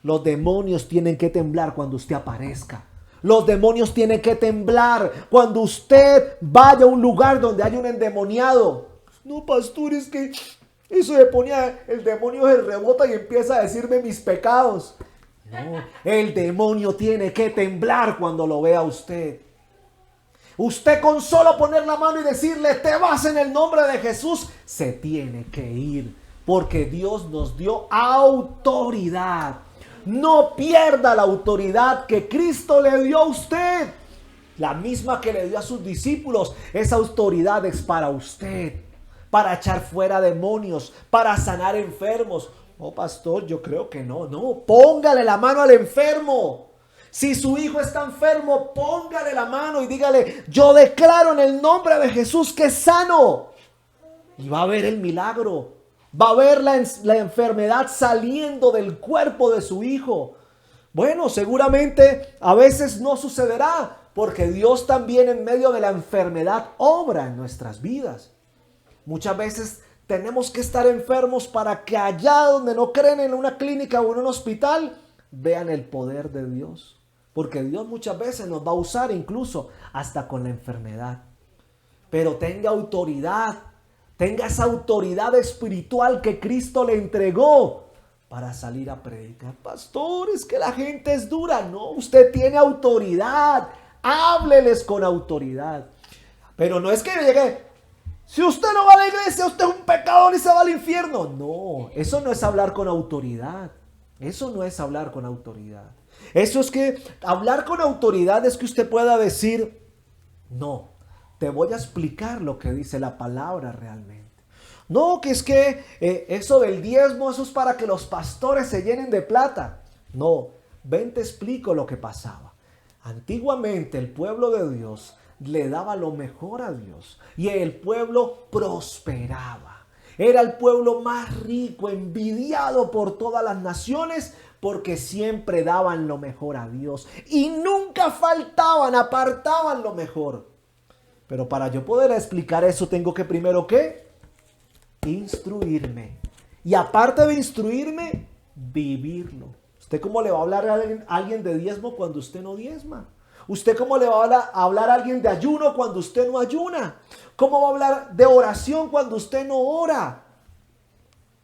Los demonios tienen que temblar cuando usted aparezca. Los demonios tienen que temblar cuando usted vaya a un lugar donde hay un endemoniado. No, pastor, es que eso me ponía, el demonio se rebota y empieza a decirme mis pecados. No, el demonio tiene que temblar cuando lo vea a usted. Usted con solo poner la mano y decirle, te vas en el nombre de Jesús, se tiene que ir. Porque Dios nos dio autoridad. No pierda la autoridad que Cristo le dio a usted. La misma que le dio a sus discípulos. Esa autoridad es para usted. Para echar fuera demonios. Para sanar enfermos. Oh, pastor, yo creo que no. No, póngale la mano al enfermo. Si su hijo está enfermo, póngale la mano y dígale, yo declaro en el nombre de Jesús que es sano. Y va a ver el milagro. Va a ver la enfermedad saliendo del cuerpo de su hijo. Bueno, seguramente a veces no sucederá, porque Dios también en medio de la enfermedad obra en nuestras vidas. Muchas veces tenemos que estar enfermos para que allá donde no creen en una clínica o en un hospital, vean el poder de Dios. Porque Dios muchas veces nos va a usar incluso hasta con la enfermedad. Pero tenga autoridad. Tenga esa autoridad espiritual que Cristo le entregó para salir a predicar. Pastor, es que la gente es dura. No, usted tiene autoridad. Hábleles con autoridad. Pero no es que llegue, si usted no va a la iglesia, usted es un pecador y se va al infierno. No, eso no es hablar con autoridad. Eso no es hablar con autoridad. Eso es que hablar con autoridad es que usted pueda decir, no, te voy a explicar lo que dice la palabra realmente. No, que es que eso del diezmo, eso es para que los pastores se llenen de plata. No, ven te explico lo que pasaba. Antiguamente el pueblo de Dios le daba lo mejor a Dios y el pueblo prosperaba. Era el pueblo más rico, envidiado por todas las naciones, porque siempre daban lo mejor a Dios y nunca faltaban, apartaban lo mejor. Pero para yo poder explicar eso tengo que primero ¿qué? Instruirme. Y aparte de instruirme, vivirlo. ¿Usted cómo le va a hablar a alguien de diezmo cuando usted no diezma? ¿Usted cómo le va a hablar a alguien de ayuno cuando usted no ayuna? ¿Cómo va a hablar de oración cuando usted no ora?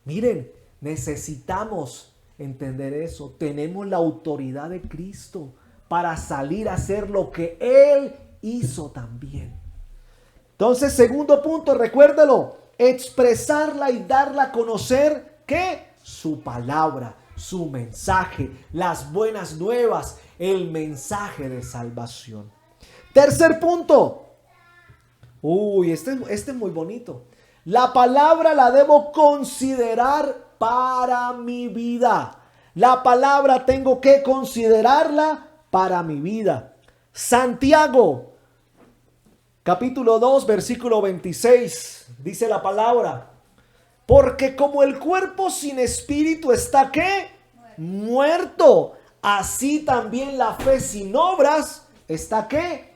Miren, necesitamos entender eso. Tenemos la autoridad de Cristo para salir a hacer lo que Él hizo también. Entonces, segundo punto, recuérdelo, expresarla y darla a conocer, ¿qué? Su palabra, su mensaje, las buenas nuevas, el mensaje de salvación. Tercer punto. Este es muy bonito. La palabra la debo considerar para mi vida. La palabra tengo que considerarla para mi vida. Santiago, capítulo 2, versículo 26, dice la palabra: porque como el cuerpo sin espíritu está, ¿qué? Muerto. Así también la fe sin obras está, ¿qué?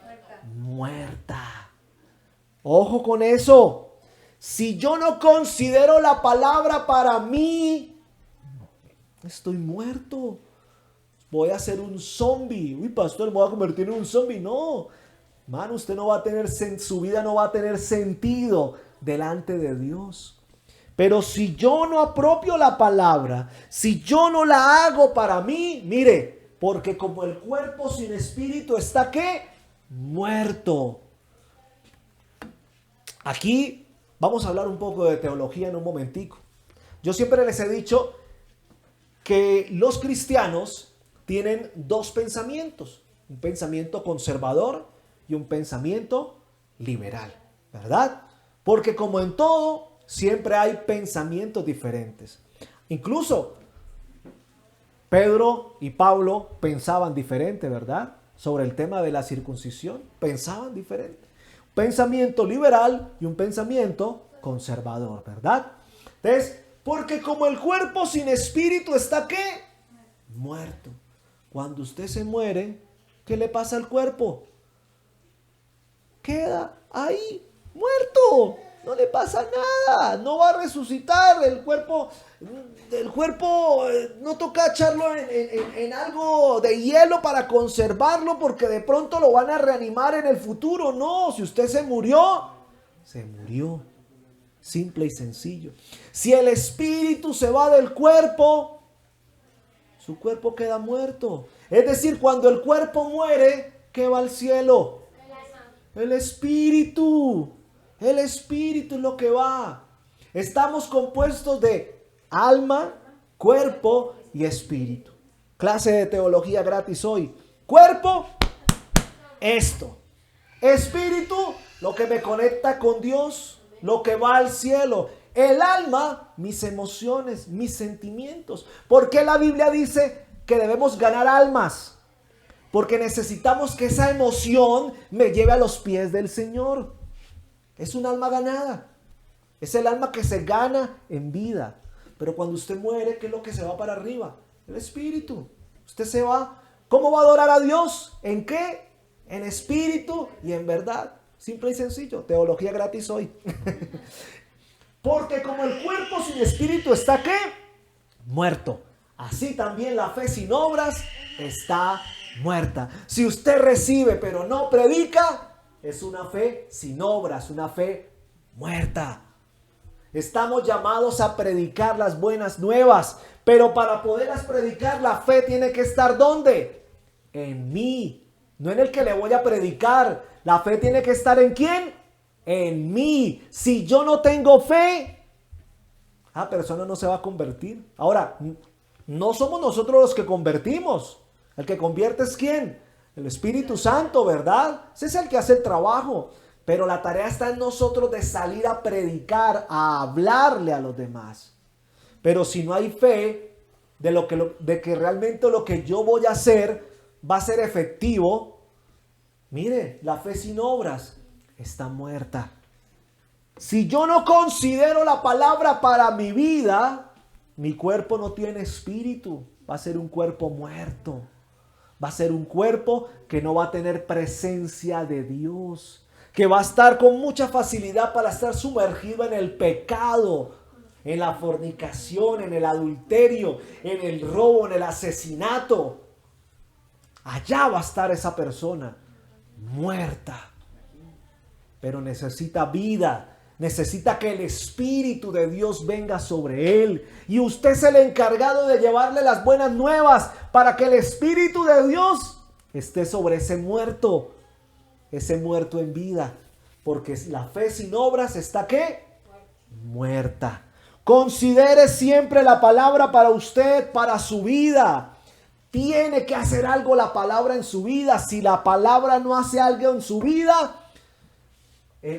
Muerta. Ojo con eso. Si yo no considero la palabra para mí, estoy muerto. Voy a ser un zombie. Uy, pastor, me voy a convertir en un zombie. No, hermano, usted no va a tener, su vida no va a tener sentido delante de Dios. Pero si yo no apropio la palabra, si yo no la hago para mí, mire, porque como el cuerpo sin espíritu está, ¿qué? Muerto. Aquí vamos a hablar un poco de teología en un momentico. Yo siempre les he dicho que los cristianos tienen dos pensamientos: un pensamiento conservador y un pensamiento liberal, ¿verdad? Porque como en todo, siempre hay pensamientos diferentes. Incluso Pedro y Pablo pensaban diferente, ¿verdad? Sobre el tema de la circuncisión, pensaban diferente. Un pensamiento liberal y un pensamiento conservador, ¿verdad? Entonces, porque como el cuerpo sin espíritu está, ¿qué? Muerto. Cuando usted se muere, ¿qué le pasa al cuerpo? Queda ahí, muerto. No le pasa nada, no va a resucitar. El cuerpo no toca echarlo en algo de hielo para conservarlo, porque de pronto lo van a reanimar en el futuro. No, si usted se murió, se murió. Simple y sencillo. Si el espíritu se va del cuerpo, su cuerpo queda muerto. Es decir, cuando el cuerpo muere, ¿qué va al cielo? El espíritu. El espíritu es lo que va. Estamos compuestos de alma, cuerpo y espíritu. Clase de teología gratis hoy. Cuerpo, esto. Espíritu, lo que me conecta con Dios, lo que va al cielo. El alma, mis emociones, mis sentimientos. ¿Por qué la Biblia dice que debemos ganar almas? Porque necesitamos que esa emoción me lleve a los pies del Señor. Es un alma ganada. Es el alma que se gana en vida. Pero cuando usted muere, ¿qué es lo que se va para arriba? El espíritu. Usted se va. ¿Cómo va a adorar a Dios? ¿En qué? En espíritu y en verdad. Simple y sencillo. Teología gratis hoy. Porque como el cuerpo sin espíritu está, ¿qué? Muerto. Así también la fe sin obras está muerta. Si usted recibe pero no predica, es una fe sin obras, una fe muerta. Estamos llamados a predicar las buenas nuevas, pero para poderlas predicar, la fe tiene que estar ¿dónde? En mí, no en el que le voy a predicar. La fe tiene que estar ¿en quién? En mí. Si yo no tengo fe, la persona no se va a convertir. Ahora, no somos nosotros los que convertimos. El que convierte es ¿quién? El Espíritu Santo, ¿verdad? Ese es el que hace el trabajo. Pero la tarea está en nosotros de salir a predicar, a hablarle a los demás. Pero si no hay fe de que realmente lo que yo voy a hacer va a ser efectivo, mire, la fe sin obras está muerta. Si yo no considero la palabra para mi vida, mi cuerpo no tiene espíritu. Va a ser un cuerpo muerto. Va a ser un cuerpo que no va a tener presencia de Dios, que va a estar con mucha facilidad para estar sumergido en el pecado, en la fornicación, en el adulterio, en el robo, en el asesinato. Allá va a estar esa persona muerta, pero necesita vida. Necesita que el Espíritu de Dios venga sobre él. Y usted es el encargado de llevarle las buenas nuevas para que el Espíritu de Dios esté sobre ese muerto en vida. Porque la fe sin obras está ¿qué? Muerta. Considere siempre la palabra para usted, para su vida. Tiene que hacer algo la palabra en su vida. Si la palabra no hace algo en su vida,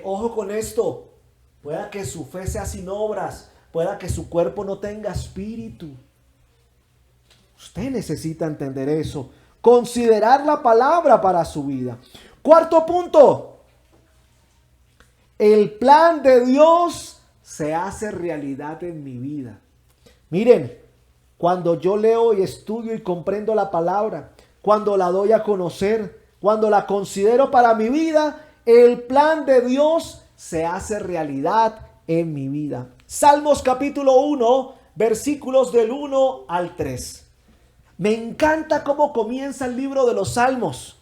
ojo con esto. Pueda que su fe sea sin obras. Pueda que su cuerpo no tenga espíritu. Usted necesita entender eso. considerar la palabra para su vida. Cuarto punto, el plan de Dios se hace realidad en mi vida. Miren, cuando yo leo y estudio y comprendo la palabra, cuando la doy a conocer, cuando la considero para mi vida, el plan de Dios se hace realidad en mi vida. Salmos capítulo 1, versículos del 1 al 3. Me encanta cómo comienza el libro de los Salmos.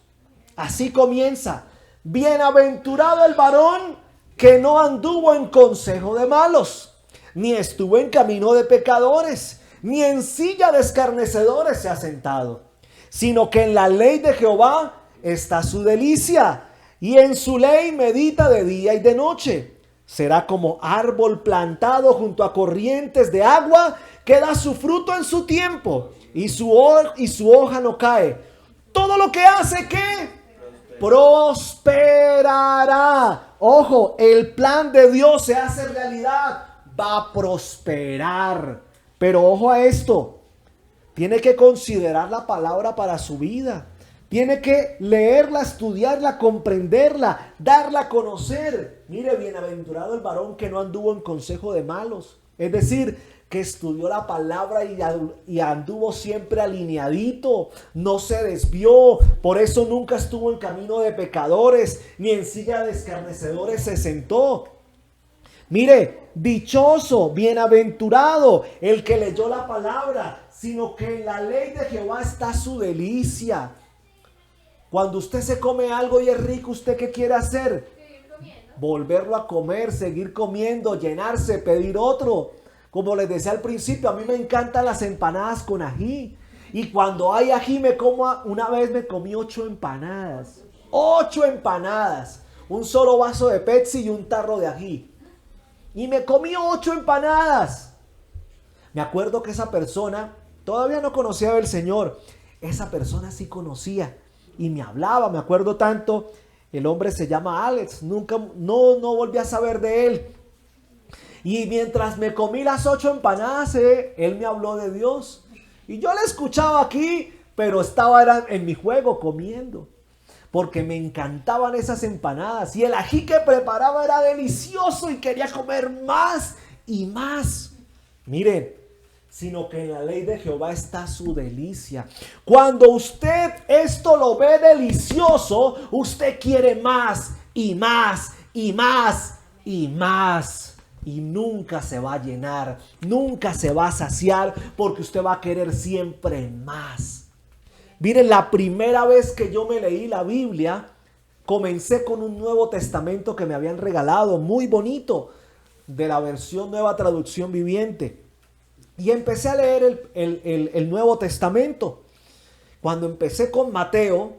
Así comienza: bienaventurado el varón que no anduvo en consejo de malos, ni estuvo en camino de pecadores, ni en silla de escarnecedores se ha sentado, sino que en la ley de Jehová está su delicia, y en su ley medita de día y de noche. Será como árbol plantado junto a corrientes de agua, que da su fruto en su tiempo, y su hoja no cae. Todo lo que hace, ¿qué? Prosperará. Ojo, el plan de Dios se hace realidad. Va a prosperar. Pero ojo a esto. Tiene que considerar la palabra para su vida. Tiene que leerla, estudiarla, comprenderla, darla a conocer. Mire, bienaventurado el varón que no anduvo en consejo de malos. Es decir, que estudió la palabra y anduvo siempre alineadito, no se desvió, por eso nunca estuvo en camino de pecadores, ni en silla de escarnecedores se sentó. Mire, dichoso, bienaventurado el que leyó la palabra, sino que en la ley de Jehová está su delicia. Cuando usted se come algo y es rico, ¿usted qué quiere hacer? Volverlo a comer, seguir comiendo, llenarse, pedir otro. Como les decía al principio, a mí me encantan las empanadas con ají. Y cuando hay ají una vez me comí 8 empanadas. 8 empanadas. Un solo vaso de Pepsi y un tarro de ají. Y me comí 8 empanadas. Me acuerdo que esa persona todavía no conocía del Señor. Esa persona sí conocía. Y me hablaba, me acuerdo tanto. El hombre se llama Alex. No volví a saber de él. Y mientras me comí las 8 empanadas, él me habló de Dios. Y yo le escuchaba aquí, pero era en mi juego comiendo. Porque me encantaban esas empanadas. Y el ají que preparaba era delicioso y quería comer más y más. Miren, sino que en la ley de Jehová está su delicia. Cuando usted esto lo ve delicioso, usted quiere más y más y más y más. Y nunca se va a llenar, nunca se va a saciar, porque usted va a querer siempre más. Miren, la primera vez que yo me leí la Biblia, comencé con un Nuevo Testamento que me habían regalado, muy bonito, de la versión Nueva Traducción Viviente. Y empecé a leer el Nuevo Testamento. Cuando empecé con Mateo,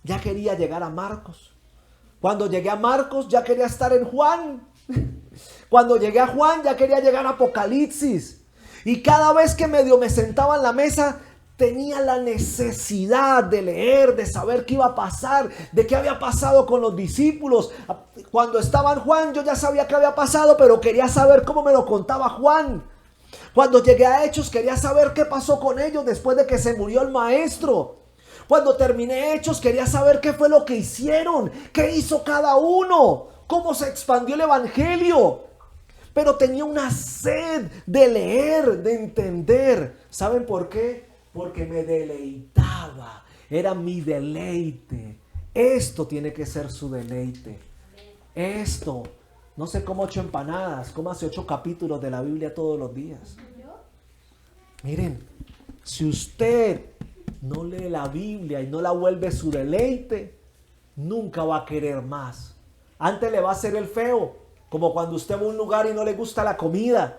ya quería llegar a Marcos. Cuando llegué a Marcos, ya quería estar en Juan. Cuando llegué a Juan, ya quería llegar a Apocalipsis. Y cada vez que me sentaba en la mesa, tenía la necesidad de leer, de saber qué iba a pasar, de qué había pasado con los discípulos. Cuando estaba en Juan, yo ya sabía qué había pasado, pero quería saber cómo me lo contaba Juan. Cuando llegué a Hechos, quería saber qué pasó con ellos después de que se murió el maestro. Cuando terminé Hechos, quería saber qué fue lo que hicieron, qué hizo cada uno, cómo se expandió el evangelio. Pero tenía una sed de leer, de entender. ¿Saben por qué? Porque me deleitaba. Era mi deleite. Esto tiene que ser su deleite. Esto. No se coma 8 empanadas. Cómase 8 capítulos de la Biblia todos los días. Miren, si usted no lee la Biblia y no la vuelve su deleite, nunca va a querer más. Antes le va a hacer el feo. Como cuando usted va a un lugar y no le gusta la comida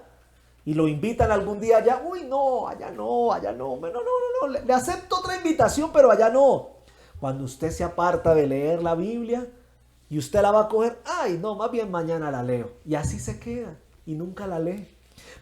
y lo invitan algún día allá. Uy, no, allá no, allá no. No. Le acepto otra invitación, pero allá no. Cuando usted se aparta de leer la Biblia y usted la va a coger. Ay, no, más bien mañana la leo. Y así se queda y nunca la lee.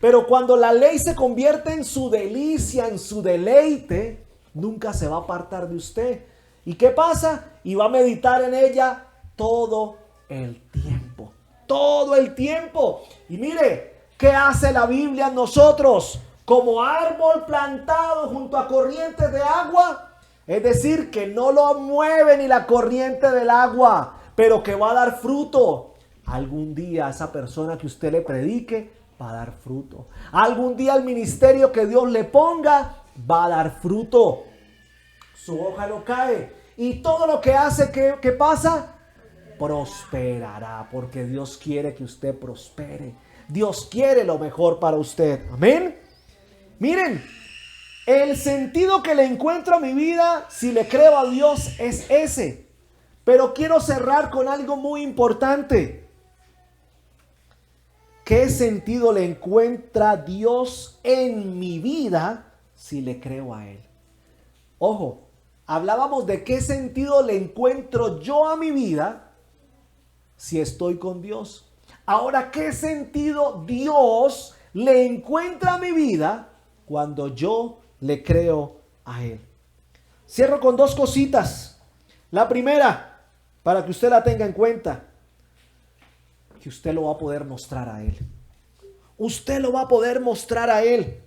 Pero cuando la ley se convierte en su delicia, en su deleite, nunca se va a apartar de usted. ¿Y qué pasa? Y va a meditar en ella todo el tiempo. Todo el tiempo. Y mire, ¿qué hace la Biblia en nosotros? Como árbol plantado junto a corrientes de agua, Es decir, que no lo mueve ni la corriente del agua, pero que va a dar fruto. Algún día esa persona que usted le predique va a dar fruto. Algún día el ministerio que Dios le ponga va a dar fruto. Su hoja no cae. Y todo lo que hace, ¿qué pasa? Prosperará, porque Dios quiere que usted prospere. Dios quiere lo mejor para usted. Amén. Miren, el sentido que le encuentro a mi vida, si le creo a Dios, es ese. Pero quiero cerrar con algo muy importante. ¿Qué sentido le encuentra Dios en mi vida si le creo a Él? Ojo, hablábamos de qué sentido le encuentro yo a mi vida si estoy con Dios. Ahora, ¿qué sentido Dios le encuentra a mi vida cuando yo le creo a Él? Cierro con dos cositas. La primera, para que usted la tenga en cuenta, que usted lo va a poder mostrar a Él. Usted lo va a poder mostrar a Él.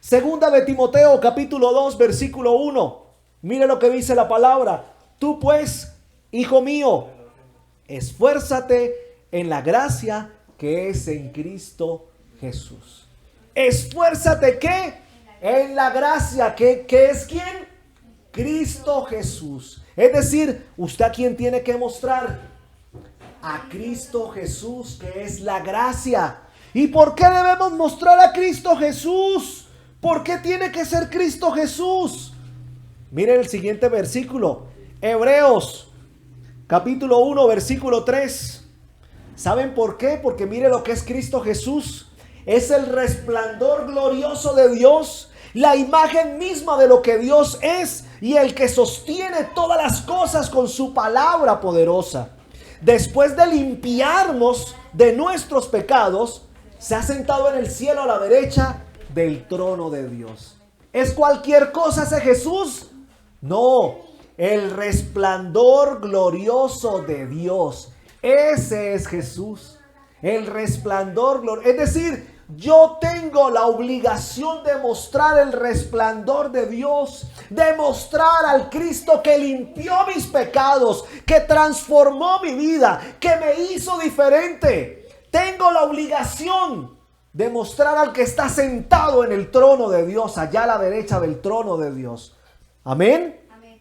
Segunda de Timoteo, capítulo 2, versículo 1. Mire lo que dice la palabra. Tú pues, hijo mío, esfuérzate en la gracia que es en Cristo Jesús. Esfuérzate, ¿qué? En la gracia que es ¿quién? Cristo Jesús. Es decir, ¿usted a quién tiene que mostrar? A Cristo Jesús, que es la gracia. ¿Y por qué debemos mostrar a Cristo Jesús? ¿Por qué tiene que ser Cristo Jesús? Miren el siguiente versículo. Hebreos, capítulo 1, versículo 3. ¿Saben por qué? Porque mire lo que es Cristo Jesús. Es el resplandor glorioso de Dios, la imagen misma de lo que Dios es y el que sostiene todas las cosas con su palabra poderosa. Después de limpiarnos de nuestros pecados, se ha sentado en el cielo a la derecha del trono de Dios. ¿Es cualquier cosa ese Jesús? No, el resplandor glorioso de Dios. Ese es Jesús. El resplandor glorioso. Es decir, yo tengo la obligación de mostrar el resplandor de Dios, de mostrar al Cristo que limpió mis pecados, que transformó mi vida, que me hizo diferente. Tengo la obligación de mostrar al que está sentado en el trono de Dios, allá a la derecha del trono de Dios. Amén. Amén.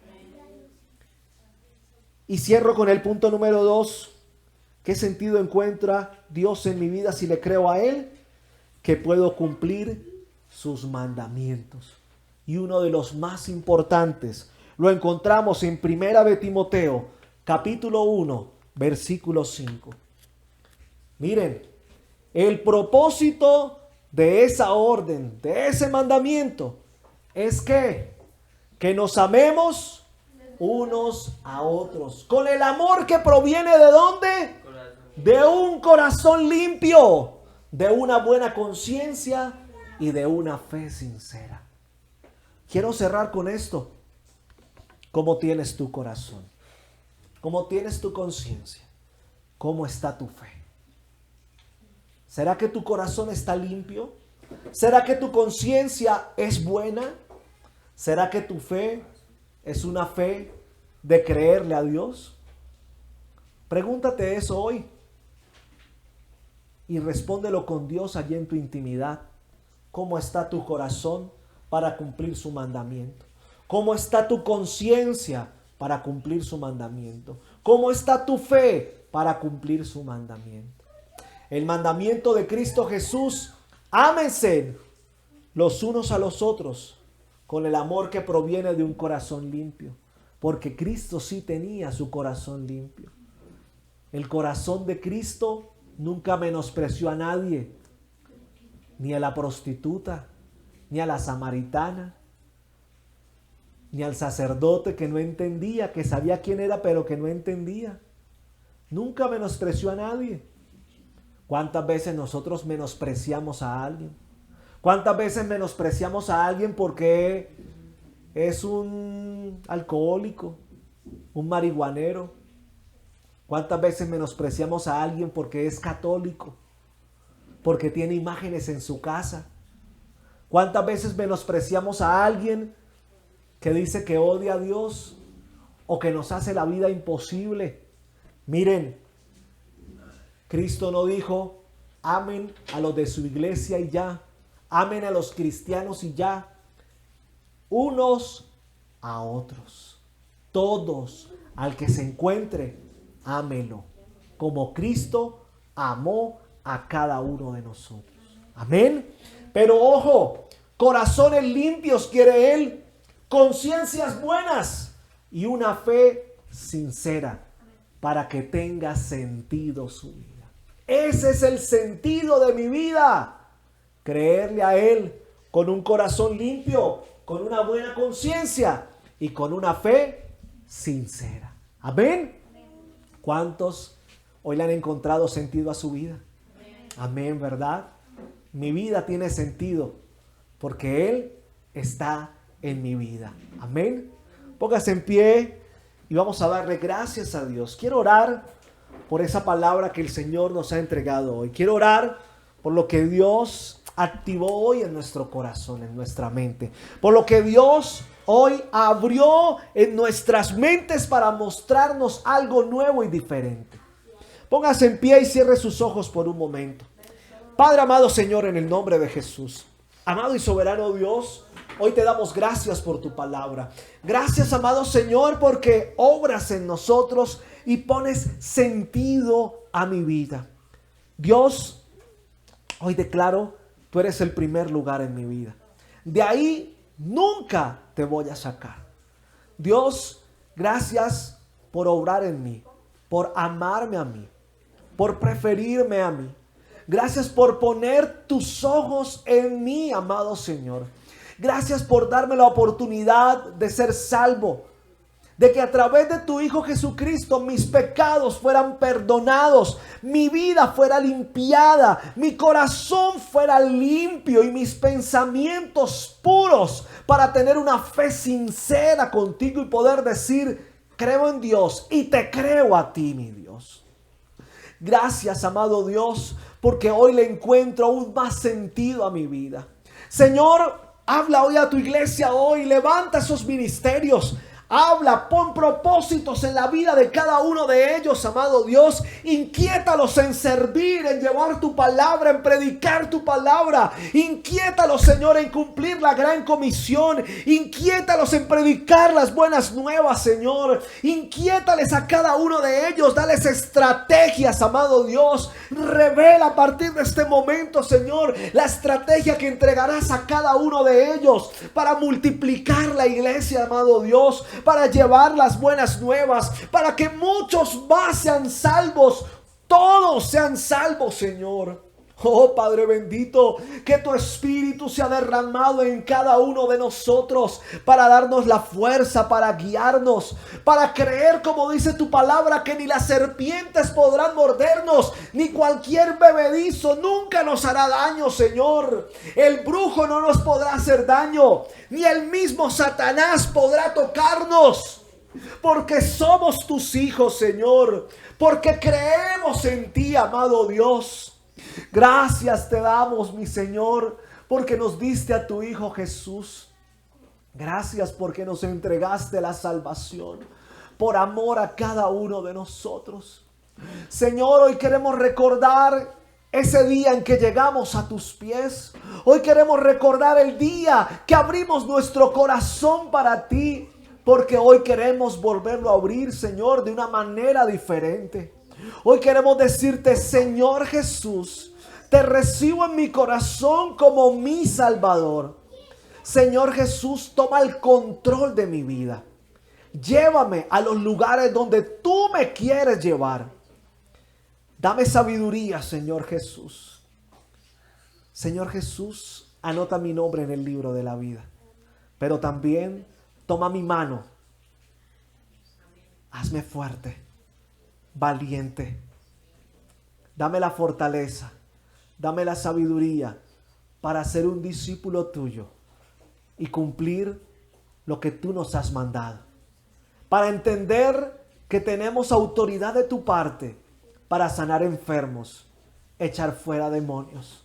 Y cierro con el punto número 2. ¿Qué sentido encuentra Dios en mi vida si le creo a Él? Que puedo cumplir sus mandamientos. Y uno de los más importantes lo encontramos en Primera de Timoteo, capítulo 1, versículo 5. Miren, el propósito de esa orden, de ese mandamiento, es que nos amemos unos a otros. Con el amor que proviene ¿de dónde? De un corazón limpio, de una buena conciencia y de una fe sincera. Quiero cerrar con esto. ¿Cómo tienes tu corazón? ¿Cómo tienes tu conciencia? ¿Cómo está tu fe? ¿Será que tu corazón está limpio? ¿Será que tu conciencia es buena? ¿Será que tu fe es una fe de creerle a Dios? Pregúntate eso hoy. Y respóndelo con Dios allí en tu intimidad. ¿Cómo está tu corazón para cumplir su mandamiento? ¿Cómo está tu conciencia para cumplir su mandamiento? ¿Cómo está tu fe para cumplir su mandamiento? El mandamiento de Cristo Jesús: ámense los unos a los otros con el amor que proviene de un corazón limpio. Porque Cristo sí tenía su corazón limpio. El corazón de Cristo nunca menospreció a nadie, ni a la prostituta, ni a la samaritana, ni al sacerdote que no entendía, que sabía quién era, pero que no entendía. Nunca menospreció a nadie. ¿Cuántas veces nosotros menospreciamos a alguien? ¿Cuántas veces menospreciamos a alguien porque es un alcohólico, un marihuanero? ¿Cuántas veces menospreciamos a alguien porque es católico, porque tiene imágenes en su casa? ¿Cuántas veces menospreciamos a alguien que dice que odia a Dios o que nos hace la vida imposible. Miren, Cristo no dijo, amen a los de su iglesia y ya, amen a los cristianos y ya, unos a otros, todos, al que se encuentre, ámelo, como Cristo amó a cada uno de nosotros. Amén. Pero ojo, corazones limpios quiere Él, conciencias buenas y una fe sincera para que tenga sentido su vida. Ese es el sentido de mi vida. Creerle a Él con un corazón limpio, con una buena conciencia y con una fe sincera. Amén. ¿Cuántos hoy le han encontrado sentido a su vida? Amén, ¿verdad? Mi vida tiene sentido porque Él está en mi vida. Amén. Póngase en pie y vamos a darle gracias a Dios. Quiero orar por esa palabra que el Señor nos ha entregado hoy. Quiero orar por lo que Dios activó hoy en nuestro corazón, en nuestra mente. Por lo que Dios hoy abrió en nuestras mentes para mostrarnos algo nuevo y diferente. Póngase en pie y cierre sus ojos por un momento. Padre amado Señor, en el nombre de Jesús, amado y soberano Dios, hoy te damos gracias por tu palabra. Gracias, amado Señor, porque obras en nosotros y pones sentido a mi vida. Dios, hoy declaro, tú eres el primer lugar en mi vida. De ahí nunca te voy a sacar. Dios, gracias por obrar en mí, por amarme a mí, por preferirme a mí. Gracias por poner tus ojos en mí, amado Señor. Gracias por darme la oportunidad de ser salvo. De que a través de tu Hijo Jesucristo mis pecados fueran perdonados. Mi vida fuera limpiada. Mi corazón fuera limpio y mis pensamientos puros. Para tener una fe sincera contigo y poder decir, creo en Dios y te creo a ti, mi Dios. Gracias, amado Dios, porque hoy le encuentro aún más sentido a mi vida. Señor, habla hoy a tu iglesia hoy, levanta esos ministerios. Habla, pon propósitos en la vida de cada uno de ellos, amado Dios. Inquiétalos en servir, en llevar tu palabra, en predicar tu palabra. Inquiétalos, Señor, en cumplir la gran comisión. Inquiétalos en predicar las buenas nuevas, Señor. Inquiétales a cada uno de ellos. Dales estrategias, amado Dios. Revela a partir de este momento, Señor, la estrategia que entregarás a cada uno de ellos para multiplicar la iglesia, amado Dios. Para llevar las buenas nuevas, para que muchos más sean salvos, todos sean salvos, Señor. Oh Padre bendito, que tu Espíritu sea derramado en cada uno de nosotros para darnos la fuerza, para guiarnos, para creer, como dice tu palabra, que ni las serpientes podrán mordernos, ni cualquier bebedizo nunca nos hará daño, Señor. El brujo no nos podrá hacer daño, ni el mismo Satanás podrá tocarnos, porque somos tus hijos, Señor, porque creemos en ti, amado Dios. Gracias te damos, mi Señor, porque nos diste a tu Hijo Jesús. Gracias porque nos entregaste la salvación por amor a cada uno de nosotros. Señor, hoy queremos recordar ese día en que llegamos a tus pies. Hoy queremos recordar el día que abrimos nuestro corazón para ti, porque hoy queremos volverlo a abrir, Señor, de una manera diferente. Hoy queremos decirte, Señor Jesús, te recibo en mi corazón como mi Salvador. Señor Jesús, toma el control de mi vida. Llévame a los lugares donde tú me quieres llevar. Dame sabiduría, Señor Jesús. Señor Jesús, anota mi nombre en el libro de la vida. Pero también toma mi mano. Hazme fuerte, valiente. Dame la fortaleza, dame la sabiduría para ser un discípulo tuyo y cumplir lo que tú nos has mandado. Para entender que tenemos autoridad de tu parte para sanar enfermos, echar fuera demonios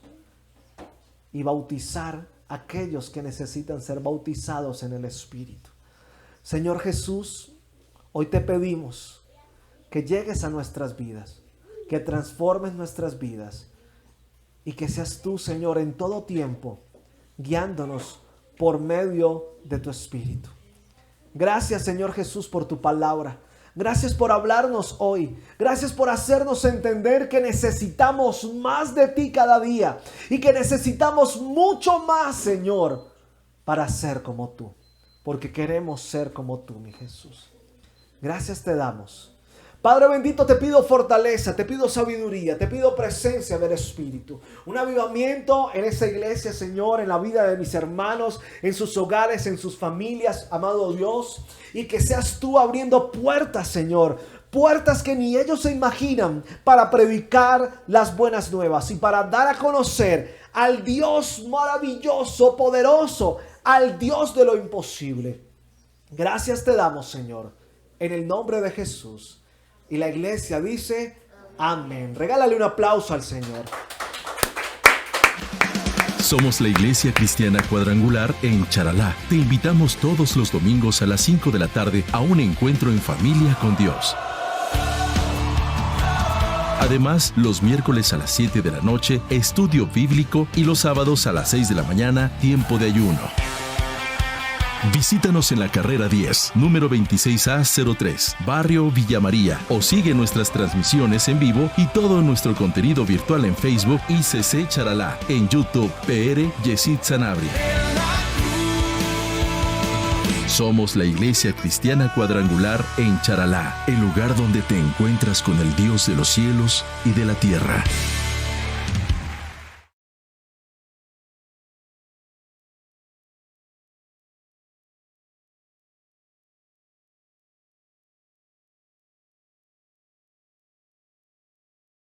y bautizar a aquellos que necesitan ser bautizados en el Espíritu. Señor Jesús, hoy te pedimos que llegues a nuestras vidas, que transformes nuestras vidas y que seas tú, Señor, en todo tiempo, guiándonos por medio de tu Espíritu. Gracias, Señor Jesús, por tu palabra. Gracias por hablarnos hoy. Gracias por hacernos entender que necesitamos más de ti cada día y que necesitamos mucho más, Señor, para ser como tú. Porque queremos ser como tú, mi Jesús. Gracias te damos. Padre bendito, te pido fortaleza, te pido sabiduría, te pido presencia del Espíritu. Un avivamiento en esa iglesia, Señor, en la vida de mis hermanos, en sus hogares, en sus familias, amado Dios. Y que seas tú abriendo puertas, Señor. Puertas que ni ellos se imaginan para predicar las buenas nuevas y para dar a conocer al Dios maravilloso, poderoso, al Dios de lo imposible. Gracias te damos, Señor, en el nombre de Jesús. Y la iglesia dice, amén. Regálale un aplauso al Señor. Somos la Iglesia Cristiana Cuadrangular en Charalá. Te invitamos todos los domingos a las 5 de la tarde a un encuentro en familia con Dios. Además, los miércoles a las 7 de la noche, estudio bíblico y los sábados a las 6 de la mañana, tiempo de ayuno. Visítanos en la carrera 10, número 26A03, Barrio Villa María, o sigue nuestras transmisiones en vivo y todo nuestro contenido virtual en Facebook ICC Charalá, en YouTube PR Yesid Sanabria. Somos la Iglesia Cristiana Cuadrangular en Charalá, el lugar donde te encuentras con el Dios de los cielos y de la tierra.